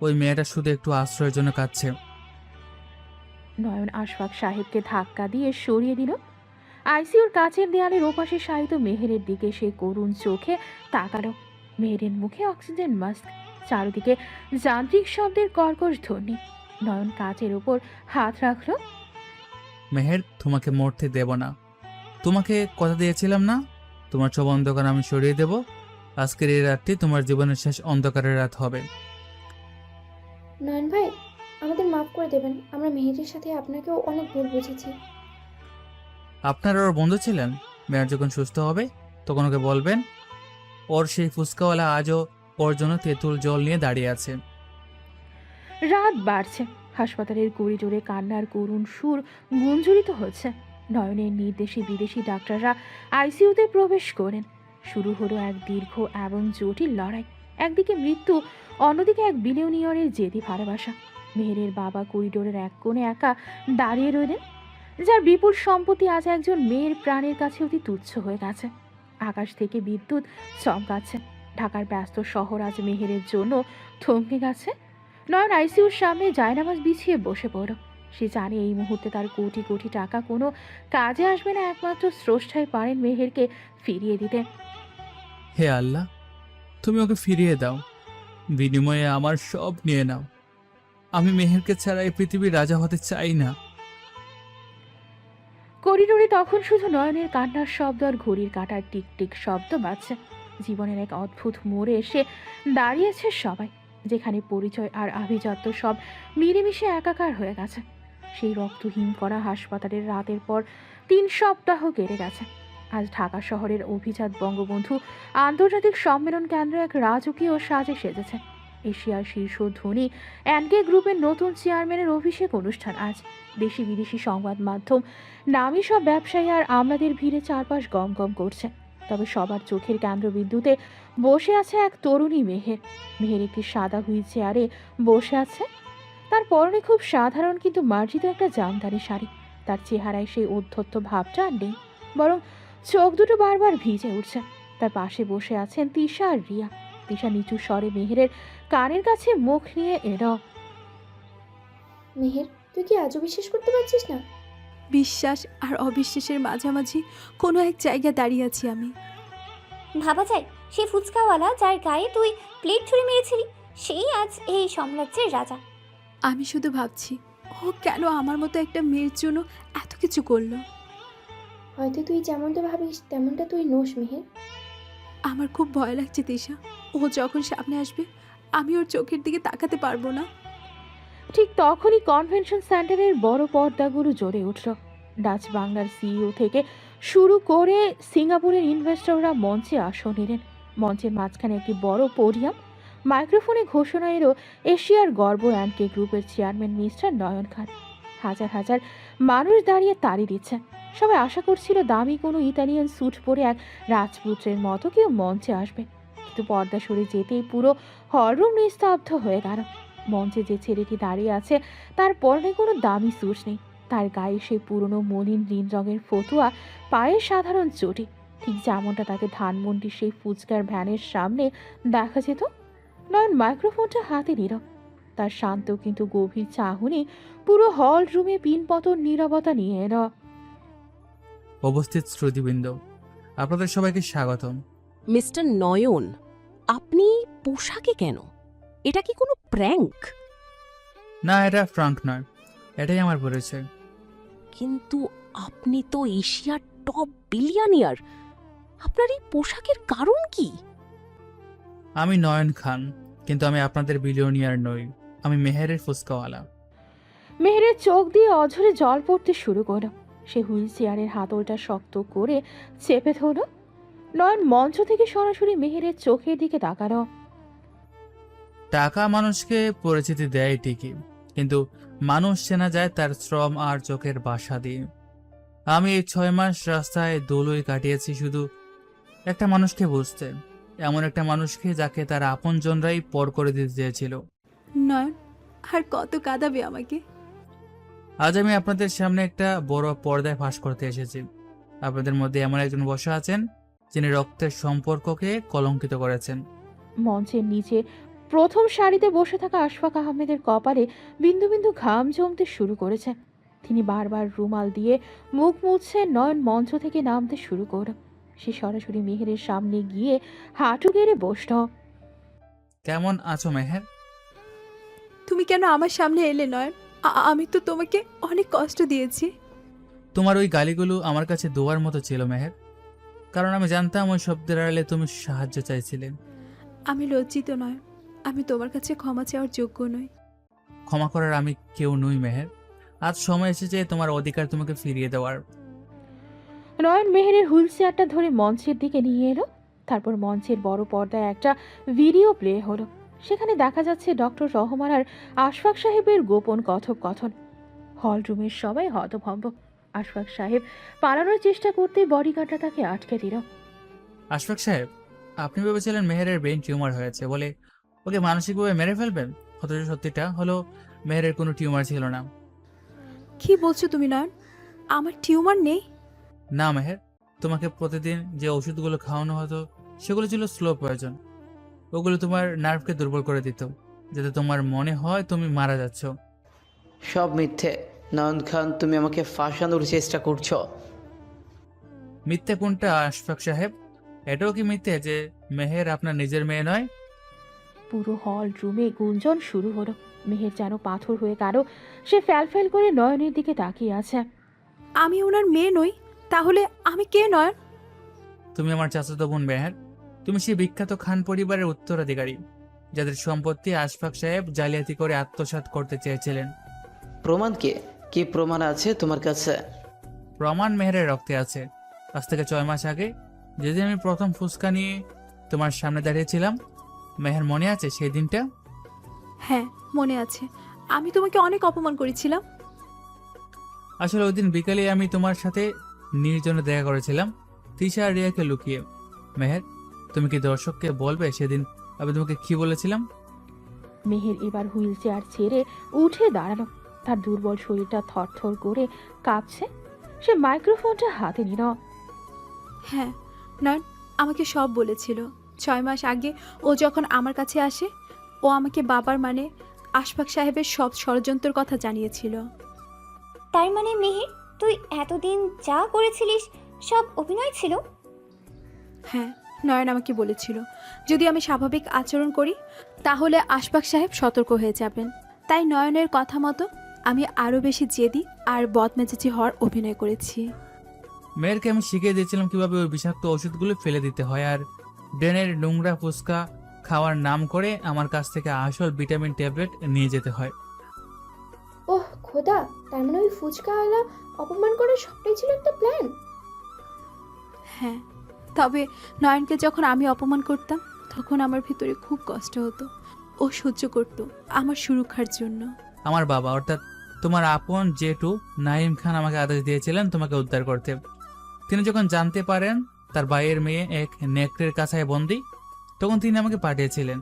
ওই মেয়েটা শুধু একটু আশ্রয়ের জন্য কাঁদছে। নয়ন আশফাক সাহেবকে ধাক্কা দিয়ে সরিয়ে দিল। আইসিইউর কাচের দেয়ালের ওপাশে শায়িত মেহেরের দিকে সে করুণ চোখে তাকালো। মেহেরের মুখে অক্সিজেন মাস্ক, চারিদিকে যান্ত্রিক শব্দের কর্কশ ধ্বনি। নয়ন কাচের ওপর হাত রাখলো। মেহের, তোমাকে মরতে দেব না। তোমাকে কথা দিয়েছিলাম না, তোমার সব অন্ধকার আমি সরিয়ে দেব। আজকের এই রাতটি তোমার জীবনের শেষ অন্ধকারের রাত হবে। নয়ন ভাই, আমাদের মাফ করে দেবেন। আমরা মেহেরের সাথে আপনাকেও অনেক ভুল বুঝেছি। আপনারা ওর বন্ধু ছিলেন। মেয়ের যখন সুস্থ হবে তখন ওকে বলবেন ওর সেই ফুচকাওয়ালা আজও ওর জন্য তেঁতুল জল নিয়ে দাঁড়িয়ে আছে। রাত বাড়ছে। হাসপাতালের করিডোরে কান্নার করুণ সুর গুঞ্জরিত হচ্ছে। নয়নের নির্দেশে বিদেশি ডাক্তাররা আইসিইউতে প্রবেশ করেন। শুরু হলো এক দীর্ঘ এবং জটিল লড়াই। একদিকে মৃত্যু, অন্যদিকে এক বিলিয়নিয়রের জেদি ভালোবাসা। মেহেরের বাবা করিডোরের এক কোণে একা দাঁড়িয়ে রইলেন, যার বিপুল সম্পত্তি আজ একজন মেয়ের প্রাণের কাছে অতি তুচ্ছ হয়ে গেছে। আকাশ থেকে বিদ্যুৎ চমকাচ্ছে। ঢাকার ব্যস্ত শহর আজ মেহেরের জন্য থমকে গেছে। নয়ন আইসিইউর সামনে জায়নামাজ বিছিয়ে বসে পড়ল। সে জানে এই মুহূর্তে তার কোটি কোটি টাকা কোনো কাজে আসবে না, একমাত্র স্রষ্টাই পারেন মেহেরকে ফিরিয়ে দিতে। হে আল্লাহ, তুমি ওকে ফিরিয়ে দাও, বিনিময়ে আমার সব নিয়ে নাও। আমি মেহেরকে ছাড়া এই পৃথিবীর রাজা হতে চাই না। করিডোরে তখন শুধু নয়নের কান্নার শব্দ আর ঘড়ির কাঁটার টিকটিক শব্দ বাজছে। জীবনের এক অদ্ভুত মোড়ে এসে দাঁড়িয়েছে সবাই, যেখানে পরিচয় আর আভিজাত্য সব মিলেমিশে একাকার হয়ে গেছে। সেই রক্তহীন করা হাসপাতালের রাতের পর 3 সপ্তাহ কেটে গেছে। আজ ঢাকা শহরের অভিজাত বঙ্গবন্ধু আন্তর্জাতিক সম্মেলন কেন্দ্র এক রাজকীয় সাজে সেজেছে। এশিয়ার শীর্ষ ধনী এনকে গ্রুপের নতুন চেয়ারম্যানের অভিষেক অনুষ্ঠান আজ। দেশি বিদেশি সংবাদ মাধ্যম, নামী সব ব্যবসায়ী আর আমলাদের ভিড়ে চারপাশ গম গম করছে। তবে সবার চোখের কেন্দ্রবিন্দুতে বসে আছে এক তরুণী মেহের। মেহের একটি সাদা হুইল চেয়ারে বসে আছে। তার পরনে খুব সাধারণ কিন্তু মার্জিত একটা জামদানি শাড়ি। তার চেহারায় সেই উদ্ধত্ত ভাবটা আর নেই, বরং চোখ দুটো বারবার ভিজে উঠছে। তার পাশে বসে আছেন তিশা আর রিয়া। তিশা নিচু স্বরে মেহেরের কানের কাছে মুখ নিয়ে এলো, মেহের, তুই কি আজও বিশ্বাস করতে পারছিস না? বিশ্বাস আর অবিশ্বাসের মাঝামাঝি কোনো এক জায়গায় দাঁড়িয়ে আছি আমি। ভাবা যায় সেই ফুচকাওয়ালা যার গায়ে তুই প্লেট ছুঁড়ে মেরেছিলি, সেই আজ এই সাম্রাজ্যের রাজা। আমি শুধু ভাবছি, ও কেন আমার মতো একটা মেয়ের জন্য এত কিছু করলো। হয়তো তুই যেমনটা ভাবিস তেমনটা তুই নোস মেহের। আমার খুব ভয় লাগছে তিশা, ও যখন সামনে আসবে আমি ওর চোখের দিকে তাকাতে পারবো না। ঠিক তখনই কনভেনশন সেন্টারের বড় পর্দাগুলো জ্বলে উঠল। ডাচ বাংলার সিইও থেকে শুরু করে সিঙ্গাপুরের ইনভেস্টররা মঞ্চে আসন নিলেন। মঞ্চের মাঝখানে একটি বড় পোডিয়াম, মাইক্রোফোনে ঘোষণা এলো এশিয়ার গর্ব এনকে গ্রুপের চেয়ারম্যান মিস্টার নয়ন খান। হাজার হাজার মানুষ দাঁড়িয়ে তালি দিচ্ছে। সবাই আশা করছিল দামি কোনো ইতালিয়ান স্যুট পরে এক রাজপুত্রের মতো কেউ মঞ্চে আসবে, কিন্তু পর্দা সরে যেতেই পুরো হলরুম নিস্তব্ধ হয়ে গেল। মঞ্চে যে ছেলেটি দাঁড়িয়ে আছে তার পরনে কোনো দামি স্যুট নেই। তার গায়ে সেই পুরনো মলিন নীল রঙের ফতুয়া, পায়ে সাধারণ চটি, ঠিক যেমনটা তাকে ধানমন্ডির সেই ফুচকার ভ্যানের সামনে দেখা যেত। নয়ন মাইক্রোফোনটা হাতে নিল। তার শান্ত কিন্তু গভীর চাহনি পুরো হল রুমে পিনপতন নীরবতা নিয়ে এলো। উপস্থিত শ্রুতিবৃন্দ, আপনাদের সবাইকে স্বাগতম। মিস্টার নয়ন, আপনি পোশাকে কেন? এটা কি কোনো প্র্যাঙ্ক? না, এটা ফ্রাঙ্ক নয়, এটাই আমার পরিচয়। কিন্তু আপনি তো এশিয়ার টপ বিলিয়নিয়ার, আপনার এই পোশাকের কারণ কি? আমি নয়ন খান, কিন্তু আমি আপনাদের বিলিয়নিয়ার নই। আমি মেহেরের ফুচকাওয়ালা। মেহেরের চোখ দিয়ে অঝরে জল পড়তে শুরু করল। সে হুইল চেয়ারের হাতলটা শক্ত করে চেপে ধরল। নয়ন মঞ্চ থেকে সরাসরি মেহেরের চোখের দিকে তাকালো। টাকা মানুষকে পরিচিতি দেয় ঠিকই, কিন্তু মানুষ চেনা যায় তার শ্রম আর চোখের বাসা দিয়ে। আমি এই 6 মাস রাস্তায় দোলই কাটিয়েছি শুধু একটা মানুষকে বুঝতে, এমন একটা মানুষকে যাকে তার আপনজনরাই পর করে দিতে চেয়েছিল। নয়ন, আর কত কাঁদাবে আমাকে? আজ আমি আপনাদের সামনে একটা বড় পর্দায় ফাঁস করতে এসেছি। আপনাদের মধ্যে এমন একজন বসে আছেন যিনি রক্তের সম্পর্ককে কলঙ্কিত করেছেন। মঞ্চের নিচে প্রথম সারিতে বসে থাকা আশফাক আহমেদের কপালে বিন্দু বিন্দু ঘাম জমতে শুরু করেছে। তিনি বারবার রুমাল দিয়ে মুখ মুছছে। নয়ন মঞ্চ থেকে নামতে শুরু করল। সে সরাসরি মেহেরের সামনে গিয়ে হাঁটু গেড়ে বসল। কেমন আছো মেহের? তুমি কেন আমার সামনে এলে নয়ন? আমি তো তোমাকে অনেক কষ্ট দিয়েছি। তোমার ওই গালিগুলো আমার কাছে দোয়ার মতো ছিল মেহের, কারণ আমি জানতাম ওই শব্দের আড়ালে তুমি সাহায্য চাইছিলে। আমি লজ্জিত নয়, আমি তোমার কাছে ক্ষমা চাওয়ার যোগ্য নই। ক্ষমা করার আমি কেউ নই মেহের। আজ সময় এসেছে তোমার অধিকার তোমাকে ফিরিয়ে দেওয়ার। নয়ন মেহেরের হুইল চেয়ারটা ধরে মঞ্চের দিকে নিয়ে এলো। তারপর মঞ্চের বড় পর্দায় একটা ভিডিও প্লে হলো। সেখানে দেখা যাচ্ছে ডক্টর রহমান আর আশফাক সাহেবের গোপন কথোপকথন। হল রুমের সবাই হতভম্ব। আশফাক সাহেব পালানোর চেষ্টা করতে বডিগার্ডরা তাকে আটকে দিল। আশফাক সাহেব, আপনি ভেবেছিলেন মেহেরের ব্রেন টিউমার হয়েছে বলে ওকে মানসিকভাবে মেরে ফেলবেন, অথচ সত্যিটা হলো মেহেরের কোনো টিউমার ছিল না। কি বলছো তুমি নয়ন? আমার টিউমার নেই। না মেহের, তোমাকে প্রতিদিন যে ওষুধগুলো খাওয়ানো হতো সেগুলো ছিল স্লো পয়জন। ওগুলো তোমার নার্ভকে দুর্বল করে দিত, যাতে তোমার মনে হয় তুমি মারা যাচ্ছ। সব মিথ্যে। নয়ন খান, তুমি আমাকে ফাঁসানোর চেষ্টা করছো। মিথ্যে কোনটা আশফাক সাহেব? এটাও কি মিথ্যে যে মেহের আপনার নিজের মেয়ে নয়? পুরো হল রুমে গুঞ্জন শুরু হলো। মেহের যেন পাথর হয়ে গেল। সে ফ্যাল করে নয়নের দিকে তাকিয়ে আছে। আমি ওনার মেয়ে নই, তাহলে আমি কে নয়ন? তুমি আমার চাচাতো বোন মেহের। তুমি সেই বিখ্যাত খান পরিবারের উত্তরাধিকারী, যাদের সম্পত্তি আশফাক সাহেব জালিয়াতি করে আত্মসাৎ করতে চেয়েছিলেন। প্রমাণ কি প্রমাণ আছে তোমার কাছে? প্রমাণ মেহেরের রক্তে আছে। আজ থেকে 6 মাস আগে যেদিন আমি প্রথম ফুসকা নিয়ে তোমার সামনে দাঁড়িয়েছিলাম, মেহের মনে আছে সেই দিনটা? হ্যাঁ মনে আছে। আমি তোমাকে অনেক অপমান করেছিলাম। আসলে ওই দিন বিকালে আমি তোমার সাথে নির্জনে দেখা করেছিলাম, তিশা আর রিয়াকে লুকিয়ে। মেহের, তুমি কি দর্শককে বলবে সেদিন আমি তোমাকে কি বলেছিলাম? মেহের এবার হুইল চেয়ার ছেড়ে উঠে দাঁড়ালো। তার দুর্বল শরীরটা থরথর করে কাঁপছে। সে মাইক্রোফোনটা হাতে নিল। হ্যাঁ নয়ন আমাকে সব বলেছিল। 6 মাস আগে ও যখন আমার কাছে আসে, ও আমাকে বাবার মানে আশফাক সাহেবের সব ষড়যন্ত্রের কথা জানিয়েছিল। তার মানে মেহের, তুই এতদিন যা করেছিলিস সব অভিনয় ছিল? হ্যাঁ, নয়ন আমাকে বলেছিল যদি আমি স্বাভাবিক আচরণ করি তাহলে আশফাক সাহেব সতর্ক হয়ে যাবেন। তাই নয়নের কথা মতো আমি আরও বেশি জেদি আর বদমেজাজি হওয়ার অভিনয় করেছি। মেয়েরকে আমি শিখিয়ে দিয়েছিলাম কিভাবে ওই বিষাক্ত ওষুধগুলো ফেলে দিতে হয়, আর ড্রেনের নোংরা ফুসকা খাওয়ার নাম করে আমার কাছ থেকে আসল ভিটামিন ট্যাবলেট নিয়ে যেতে হয়। ওহ খোদা, তার মানে ওই ফুচকাওয়ালা অপমান করার সবটাই ছিল একটা প্ল্যান। হ্যাঁ, তবে নয়নকে যখন আমি অপমান করতাম তখন আমার ভিতরে খুব কষ্ট হতো। ও সহ্য করতো আমার সুরক্ষার জন্য। আমার বাবা অর্থাৎ তোমার আপন জেঠু নাইম খান আমাকে আদেশ দিয়েছিলেন তোমাকে উদ্ধার করতে। তিনি যখন জানতে পারেন তার ভাইয়ের মেয়ে এক নেকড়ের কাছায় বন্দী, তখন তিনি আমাকে পাঠিয়েছিলেন।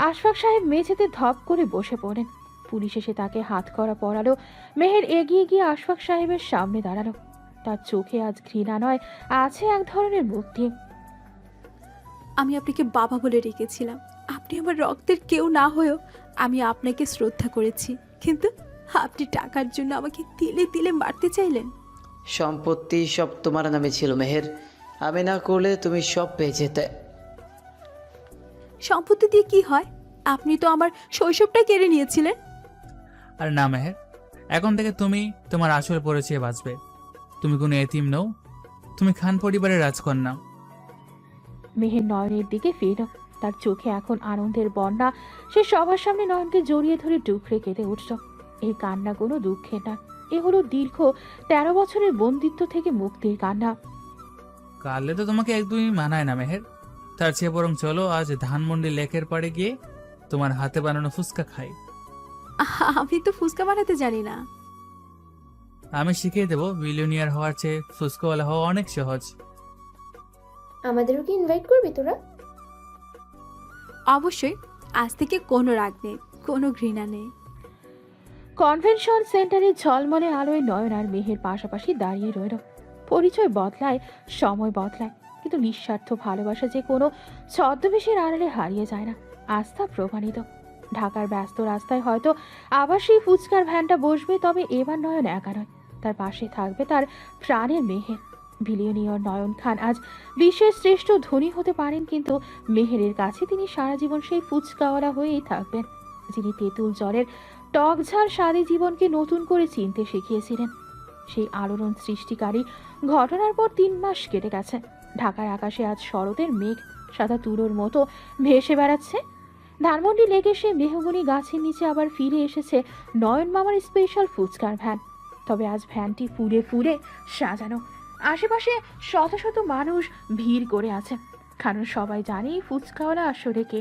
আশফাক সাহেব মেঝেতে ধপ করে বসে পড়েন। পুলিশ এসে তাকে হাত করা পরালো। মেহের এগিয়ে গিয়ে আশফাক সাহেবের সামনে দাঁড়ালো। তার চোখে আজ ঘৃণা নয়, আছে এক ধরনের মুক্তি। আমি আপনাকে বাবা বলে রেখেছিলাম। আপনি আমার রক্তের কেউ না হয়েও আমি আপনাকে শ্রদ্ধা করেছি, কিন্তু আপনি টাকার জন্য আমাকে তিলে তিলে মারতে চাইলেন। সম্পত্তি সব তোমার নামে ছিল মেহের। আমি না করলে তুমি সব পেয়ে যেতে। সম্পত্তি দিয়ে কি হয়? আপনি তো আমার শৈশবটা কেড়ে নিয়েছিলেন। আর না মেহের, এখন থেকে তুমি তোমার আসল পরিচয়ে বাঁচবে। তুমি কোনো এতিম নও, তুমি খান পরিবারের রাজকন্যা। মেহের নয়নের দিকে ফিরল। তার চোখে এখন আনন্দের বন্যা। সে সবার সামনে নয়নকে জড়িয়ে ধরে ডুকরে কেঁদে উঠল। এই কান্না কোনো দুঃখের না, এ হলো দীর্ঘ 13 বছরের বন্দিত্ব থেকে মুক্তির কান্না। কালে তো তোমাকে একদমই মানায় না মেহের। তার চেয়ে বরং চলো আজ ধানমন্ডি লেকের পাড়ে গিয়ে তোমার হাতে বানানো ফুচকা খাই। আমি তো ফুচকা বানাতে জানি না। আমি শিখিয়ে দেবো। বিলিয়নিয়ার হওয়ার চেয়ে ফুচকাওয়ালা হওয়া অনেক সহজ। আমাদেরও কি ইনভাইট করবি তোরা? অবশ্যই। আজ থেকে কোনো রাগ নেই, কোনো ঘৃণা নেই। কনভেনশন সেন্টারে ঝলমলে আলোয় নয়ন আর মেহের পাশাপাশি দাঁড়িয়ে রইল। পরিচয় বদলায়, সময় বদলায়, কিন্তু নিঃস্বার্থ ভালোবাসা যে কোনো ছদ্মবেশের আড়ালে হারিয়ে যায় না। আস্থা প্রমাণিত। ঢাকার ব্যস্ত রাস্তায় হয়তো আবার সেই ফুচকার ভ্যানটা বসবে, তবে এবার নয়ন একা নয়, তার পাশে থাকবে তার প্রাণের মেহের। বিলিয়নিয়র নয়ন খান আজ বিশ্বের শ্রেষ্ঠ ধনী হতে পারেন, কিন্তু মেহেরের কাছে তিনি সারা জীবন সেই ফুচকাওয়ালা হয়েই থাকবেন, যিনি তেঁতুল জলের টকঝাল স্বাদে জীবনকে নতুন করে চিনতে শিখিয়েছিলেন। সেই আলোড়ন সৃষ্টিকারী ঘটনার পর 3 মাস কেটে গেছে। ঢাকার আকাশে আজ শরতের মেঘ সাদা তুলোর মতো ভেসে বেড়াচ্ছে। ধানমন্ডি লেকে সে মেহগনি গাছের নিচে আবার ফিরে এসেছে নয়ন মামার স্পেশাল ফুচকার ভ্যান। তবে আজ ভ্যানটি ফুলে ফুলে সাজানো। আশেপাশে শত শত মানুষ ভিড় করে আছে, কারণ সবাই জানে ফুচকাওয়ালা আসলে কে।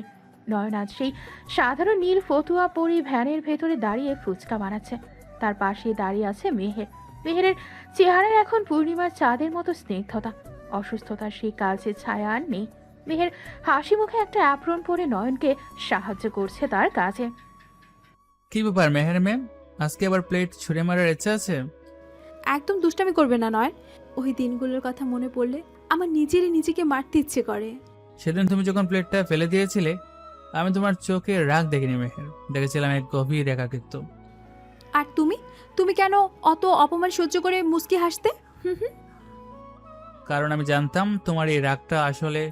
নয়ন আজ সেই সাধারণ নীল ফতুয়া পরি ভ্যানের ভেতরে দাঁড়িয়ে ফুচকা বানাচ্ছে। তার পাশে দাঁড়িয়ে আছে মেহের, মেহেরের চেহারায় এখন পূর্ণিমার চাঁদের মতো স্নিগ্ধতা। অসুস্থতার সেই কালচে ছায়া আর নেই। মেহের হাসি মুখে একটা অ্যাপ্রন পরে নয়নকে সাহায্য করছে তার কাজে। কি ব্যাপার মেহের ম্যাম, আজকে আবার প্লেট ছুঁড়ে মারার ইচ্ছা আছে? একদম দুষ্টামি করবে না নয়ন। ওই দিনগুলোর কথা মনে পড়লে আমার নিজেরই নিজেকে মারতে ইচ্ছে করে। সেদিন তুমি যখন প্লেটটা ফেলে দিয়েছিলে, আমি তোমার চোখে রাগ দেখিনি মেহের, দেখেছিলাম এক গভীর একাকিত্ব। আর তুমি কেন অত অপমান সহ্য করে মুচকি হাসতে? কারণ আমি জানতাম তোমার এই রাগটা আসলে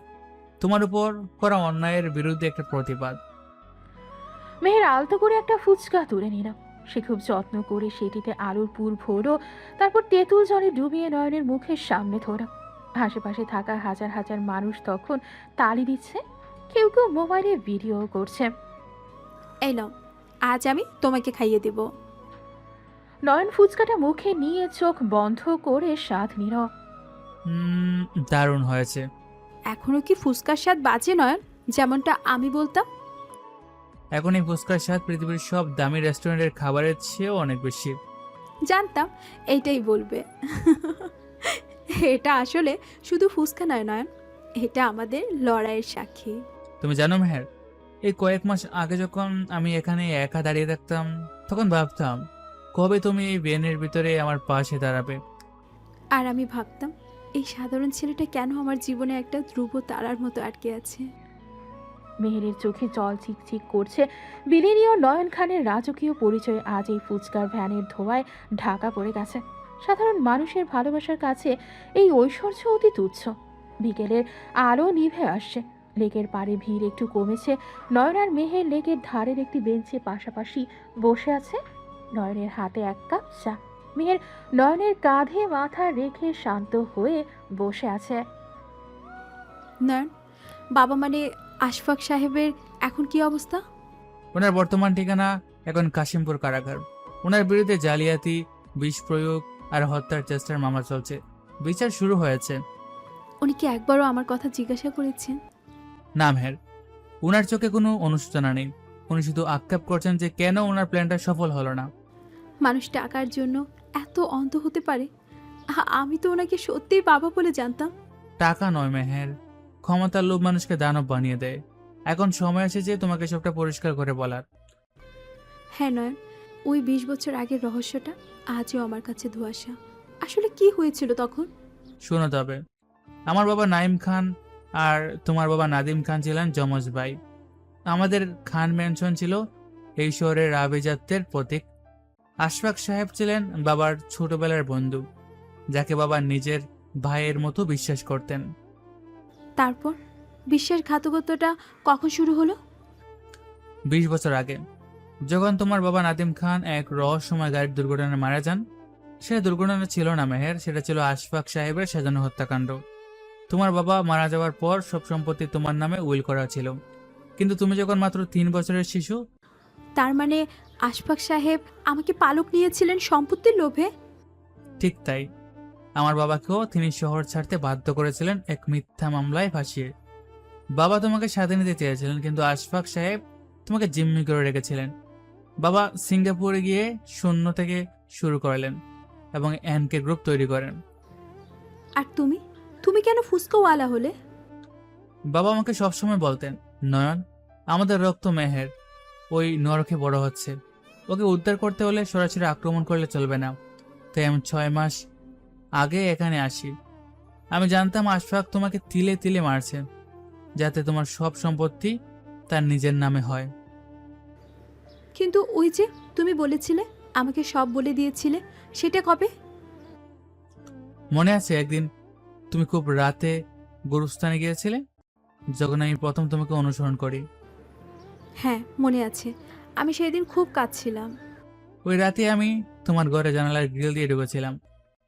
তোমার উপর করা অন্যায়ের বিরুদ্ধে একটা প্রতিবাদ। মেহের আলতো করে একটা ফুচকা তুলে নিল। সে খুব যত্ন করে সেটিতে আলুর পুর ভরো, তারপর তেঁতুল জলে ডুবিয়ে নয়নের মুখের সামনে ধরো। আশেপাশে থাকা হাজার হাজার মানুষ তখন তালি দিচ্ছে, কেউ কেউ মোবাইলে ভিডিও করছে। এই নাও, আজ আমি তোমাকে খাইয়ে দেব। নয়ন ফুচকাটা মুখে নিয়ে চোখ বন্ধ করে স্বাদ নিল। দারুণ হয়েছে। এখনো কি ফুচকার স্বাদ বাজে নয়ন, যেমনটা আমি বলতাম? এখন এই ফুচকার স্বাদ পৃথিবীর সব দামি রেস্টুরেন্টের খাবারের চেয়েও অনেক বেশি। জানতাম এইটাই বলবে। এটা আসলে শুধু ফুচকা নয় নয়ন, এটা আমাদের লড়াইয়ের সাক্ষী। তুমি জানো মেহের, এই কয়েক মাস আগে যখন আমি এখানে একা দাঁড়িয়ে থাকতাম, তখন ভাবতাম কবে তুমি এই ভ্যানের ভিতরে আমার পাশে দাঁড়াবে। আর আমি ভাবতাম এই সাধারণ ছেলেটা কেন আমার জীবনে একটা ধ্রুব তারার মতো আটকে আছে। মেহেরের চোখে জল চিকচিক করছে। বিলিনীয় নয়ন খানের রাজকীয় পরিচয় আজ এই ফুচকার ভ্যানের ধোঁয়ায় ঢাকা পড়ে গেছে। সাধারণ মানুষের ভালোবাসার কাছে এই ঐশ্বর্য অতি তুচ্ছ। বিকেলের আলো নিভে আসছে, লেকের পাড়ে ভিড় একটু কমেছে। নয়ন আর মেহের লেকের ধারের একটি বেঞ্চে পাশাপাশি বসে আছে। নয়নের হাতে এক কাপ চা, মেহের নয়নের কাঁধে মাথা রেখে শান্ত হয়ে বসে আছে। নয়ন, বাবা মানে আশফাক সাহেবের এখন কি অবস্থা? ওনার বর্তমান ঠিকানা এখন কাশিমপুর কারাগার। ওনার বিরুদ্ধে জালিয়াতি, বিষ প্রয়োগ আর হত্যার চেষ্টার মামলা চলছে। বিচার শুরু হয়েছে। উনি কি একবারও আমার কথা জিজ্ঞাসা করেছেন? না মেহের, ওনার চোখে কোনো অনুশোচনা নেই। উনি শুধু আক্ষেপ করছেন যে কেন ওনার প্ল্যানটা সফল হলো না। মানুষ টাকার জন্য এত অন্ধ হতে পারে? আমি তো ওনাকে সত্যিই বাবা বলে জানতাম। টাকা নয় মেহের, ক্ষমতার লোভ মানুষকে দানব বানিয়ে দেয়। এখন সময় এসেছে তোমাকে সবটা পরিষ্কার করে বলার। হ্যাঁ নয়ন, ওই 20 বছর আগের রহস্যটা আজও আমার কাছে ধোঁয়াশা। আসলে কি হয়েছিল তখন? শোনো তবে, আমার বাবা নাইম খান আর তোমার বাবা নাদিম খান ছিলেন যমজ ভাই। আমাদের খান ম্যানশন ছিল এই শহরের আভিজাত্যের প্রতীক। আশফাক সাহেব ছিলেন বাবার ছোটবেলার বন্ধু, যাকে বাবা নিজের ভাইয়ের মতো বিশ্বাস করতেন। তারপর বিশ্বাসঘাতকতাটা কখন শুরু হলো? 20 বছর আগে, যখন তোমার বাবা নাদিম খান এক রহস্যময় গাড়ির দুর্ঘটনায় মারা যান। সেটা দুর্ঘটনা ছিল না মেহের, সেটা ছিল আশফাক সাহেবের সাজানো হত্যাকাণ্ড। তোমার বাবা মারা যাওয়ার পর সব সম্পত্তি তোমার নামে উইল করা ছিল, কিন্তু তুমি যখন মাত্র 3 বছরের শিশু। তার মানে আশফাক সাহেব আমাকে পালক নিয়েছিলেন সম্পত্তির লোভে? ঠিক তাই। আমার বাবাকেও তিনি শহর ছাড়তে বাধ্য করেছিলেন এক মিথ্যা মামলায় ফাঁসিয়ে। বাবা তোমাকে সাথে নিতে চেয়েছিলেন, কিন্তু আশফাক সাহেব তোমাকে জিম্মি করে রেখেছিলেন। বাবা সিঙ্গাপুরে গিয়ে শূন্য থেকে শুরু করলেন এবং এনকে গ্রুপ তৈরি করেন। আর তুমি কেন ফুসকাওয়ালা হলে? বাবা আমাকে সবসময় বলতেন, নয়ন, আমাদের রক্ত মেহের ওই নরকে বড় হচ্ছে, ওকে উদ্ধার করতে হলে সরাসরি আক্রমণ করলে চলবে না। তাই আমি 6 মাস আগে এখানে আসি। আমি জানতাম আশফাক তোমাকে তিলে তিলে মারছে, যাতে তোমার সব সম্পত্তি তার নিজের নামে হয়। কিন্তু ওই যে তুমি বলেছিলে আমাকে সব বলে দিয়েছিলে, সেটা কবে? মনে আছে একদিন তুমি খুব রাতে গুরুস্থানে গিয়েছিলে, যখন আমি প্রথম তোমাকে অনুসরণ করি? হ্যাঁ মনে আছে, আমি সেদিন খুব কাঁদছিলাম। ওই রাতে আমি তোমার ঘরে জানালার গ্রিল দিয়ে ঢুকেছিলাম।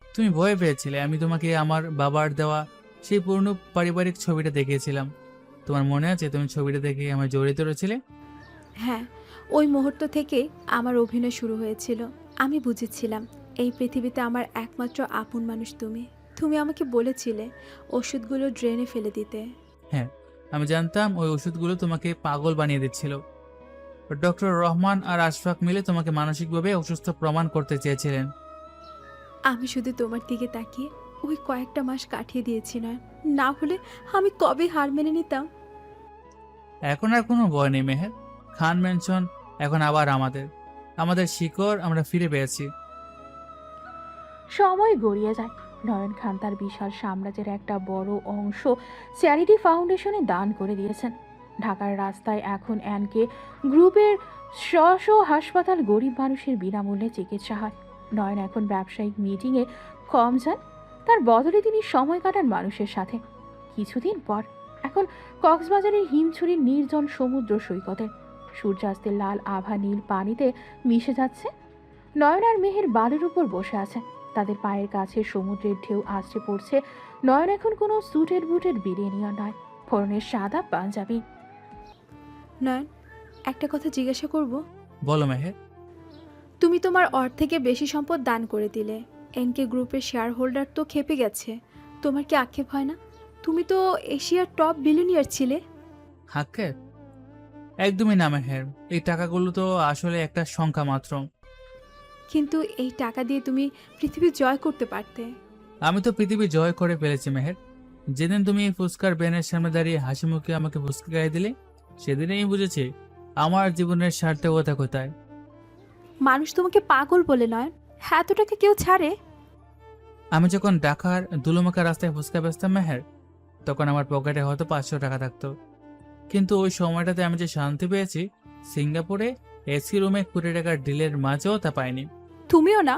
তুমি ভয় পেয়েছিলে। আমি তোমাকে আমার বাবার দেওয়া সেই পুরনো পারিবারিক ছবিটা দেখিয়েছিলাম। তোমার মনে আছে? তুমি ছবিটা দেখে আমার জড়িয়ে ধরেছিলে। হ্যাঁ, ওই মুহূর্ত থেকে আমার অভিনয় শুরু হয়েছিল। আমি বুঝেছিলাম এই পৃথিবীতে আমার একমাত্র আপন মানুষ তুমি। তুমি আমাকে বলেছিলে ওষুধগুলো ড্রেনে ফেলে দিতে। হ্যাঁ, আমি জানতাম ওই ওষুধগুলো তোমাকে পাগল বানিয়ে দিচ্ছিল। ডক্টর রহমান আর আশফাক মিলে তোমাকে মানসিকভাবে অসুস্থ প্রমাণ করতে চেয়েছিলেন। আমি শুধু তোমার দিকে তাকিয়ে ওই কয়েকটা মাস কাটিয়ে দিয়েছি নয়ন, না হলে আমি কবে হার মেনে নিতাম। এখন আর কোনো ভয় নেই মেহের। খান ম্যানশন এখন আবার আমাদের। আমাদের শিকড় আমরা ফিরে পেয়েছি। সময় গড়িয়ে যায়। নয়ন খান তার বিশাল সাম্রাজ্যের একটা বড় অংশ চ্যারিটি ফাউন্ডেশনে দান করে দিয়েছেন। ঢাকার রাস্তায় এখন অ্যানকে গ্রুপের স্ব হাসপাতাল গরিব মানুষের বিনামূল্যে চিকিৎসা হয়। নয়ন এখন ব্যবসায়িক মিটিংয়ে কম যান, তার বদলে তিনি সময় কাটান মানুষের সাথে। কিছুদিন পর এখন কক্সবাজারের হিমছড়ির নির্জন সমুদ্র সৈকতে সূর্যাস্তের লাল আভা নীল পানিতে মিশে যাচ্ছে। নয়ন আর মেহের বালুর উপর বসে আছে, তাদের পায়ের কাছে সমুদ্রের ঢেউ আসছে পড়ছে। নয়ন এখন কোনো স্যুটের বুটের বিরিয়ানিও নয়, ফোরনের সাদা পাঞ্জাবি। নয়ন, একটা কথা জিজ্ঞাসা করব? বলো মেহের। তুমি তোমার অর্ধেকে বেশি সম্পদ দান করে দিলে, এনকে গ্রুপের শেয়ার হোল্ডার তো খেপে গেছে। তোমার কি আক্ষেপ হয় না? তুমি তো এশিয়ার টপ বিলিয়নিয়ার ছিলে। আক্ষেপ? একদমই না মেহের, এই টাকাগুলো তো আসলে একটা সংখ্যা মাত্র। কিন্তু এই টাকা দিয়ে তুমি পৃথিবী জয় করতে পারতে। আমি তো পৃথিবী জয় করে ফেলেছি মেহের। যেদিন তুমি ফুসকার ব্যানের সামনে দাঁড়িয়ে হাসি মুখে আমাকে ফুসকা গায়ে দিলে, সেদিনেই বুঝেছি আমার জীবনের সার্থকতা কোথায়। মানুষ তোমাকে পাগল বলে নয়, এতটাকে কেউ ছাড়ে? আমি যখন ঢাকার দুলুমাকা রাস্তায় ফুসকা বেচতাম মেহের, তখন আমার পকেটে হয়তো 500 টাকা থাকতো। কিন্তু ওই সময়টাতে আমি যে শান্তি পেয়েছি, সিঙ্গাপুরে এসি রুমে 20 টাকার ডিলের মাঝেও তা পাইনি। তুমিও না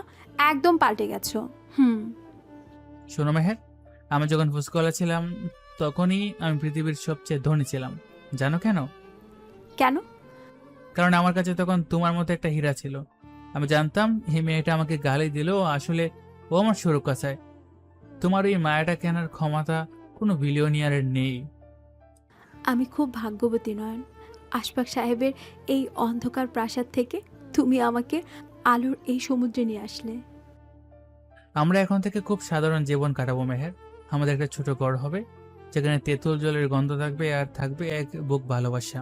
একদম পাল্টে গেছো। শোনো মেহের, আমি যখন ফুসকলা ছিলাম তখনই আমি পৃথিবীর সবচেয়ে ধনী ছিলাম। জানো কেন? কেন? কারণ আমার কাছে তখন তোমার মতো একটা হীরা ছিল। আমি জানতাম এই মেয়েটা আমাকে গালি দিলেও আসলে ও আমার সুরক্ষা চায়। তোমার ওই মায়াটা কেনার ক্ষমতা কোনো বিলিয়নিয়ারের নেই। আমি খুব ভাগ্যবতী নয়ন, আশফাক সাহেবের এই অন্ধকার প্রাসাদ থেকে তুমি আমাকে আলোর এই সমুদ্রে নিয়ে আসলে। আমরা এখন থেকে খুব সাধারণ জীবন কাটাবো মেহের। আমাদের একটা ছোট ঘর হবে, যেখানে তেঁতুল জলের গন্ধ থাকবে আর থাকবে এক বুক ভালোবাসা।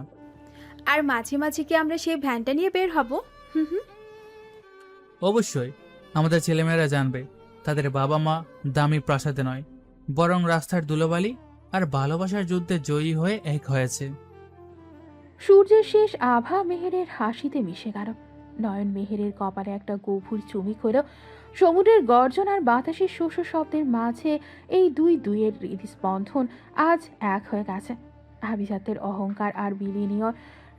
আর মাঝে মাঝে কি আমরা সেই ভ্যানটা নিয়ে বের হব? অবশ্যই। আমাদের ছেলেমেয়েরা জানবে তাদের বাবা মা দামি প্রাসাদে নয়, বরং রাস্তার ধুলোবালি আর ভালোবাসার যুদ্ধে জয়ী হয়ে এক হয়েছে। সূর্যের শেষ আভা মেহেরের হাসিতে মিশে গেল। নয়ন মেহেরের কপালে একটা গভীর চুমুক হলো। সমুদ্রের গর্জন আর বাতাসের শোষ শব্দের মাঝে এই দুইয়ের হৃদস্পন্দন আজ এক হয়ে গেছে। আভিজাত্যের অহংকার আর বিলিয়নিয়র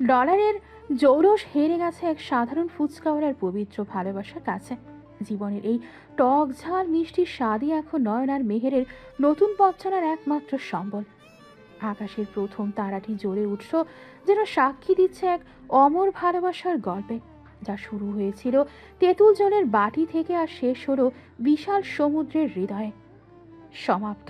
ডলারের জৌলস হেরে গেছে এক সাধারণ ফুচকাওয়ালার পবিত্র ভালোবাসার কাছে। জীবনের এই টক ঝাল মিষ্টি স্বাদই এখন নয়ন আর মেহেরের নতুন পথ চলার একমাত্র সম্বল। আকাশের প্রথম তারাটি জ্বলে উঠল, যেন সাক্ষী দিচ্ছে এক অমর ভালোবাসার গল্পে, যা শুরু হয়েছিল তেঁতুল জলের বাটি থেকে আর শেষ হলো বিশাল সমুদ্রের হৃদয়ে। সমাপ্ত।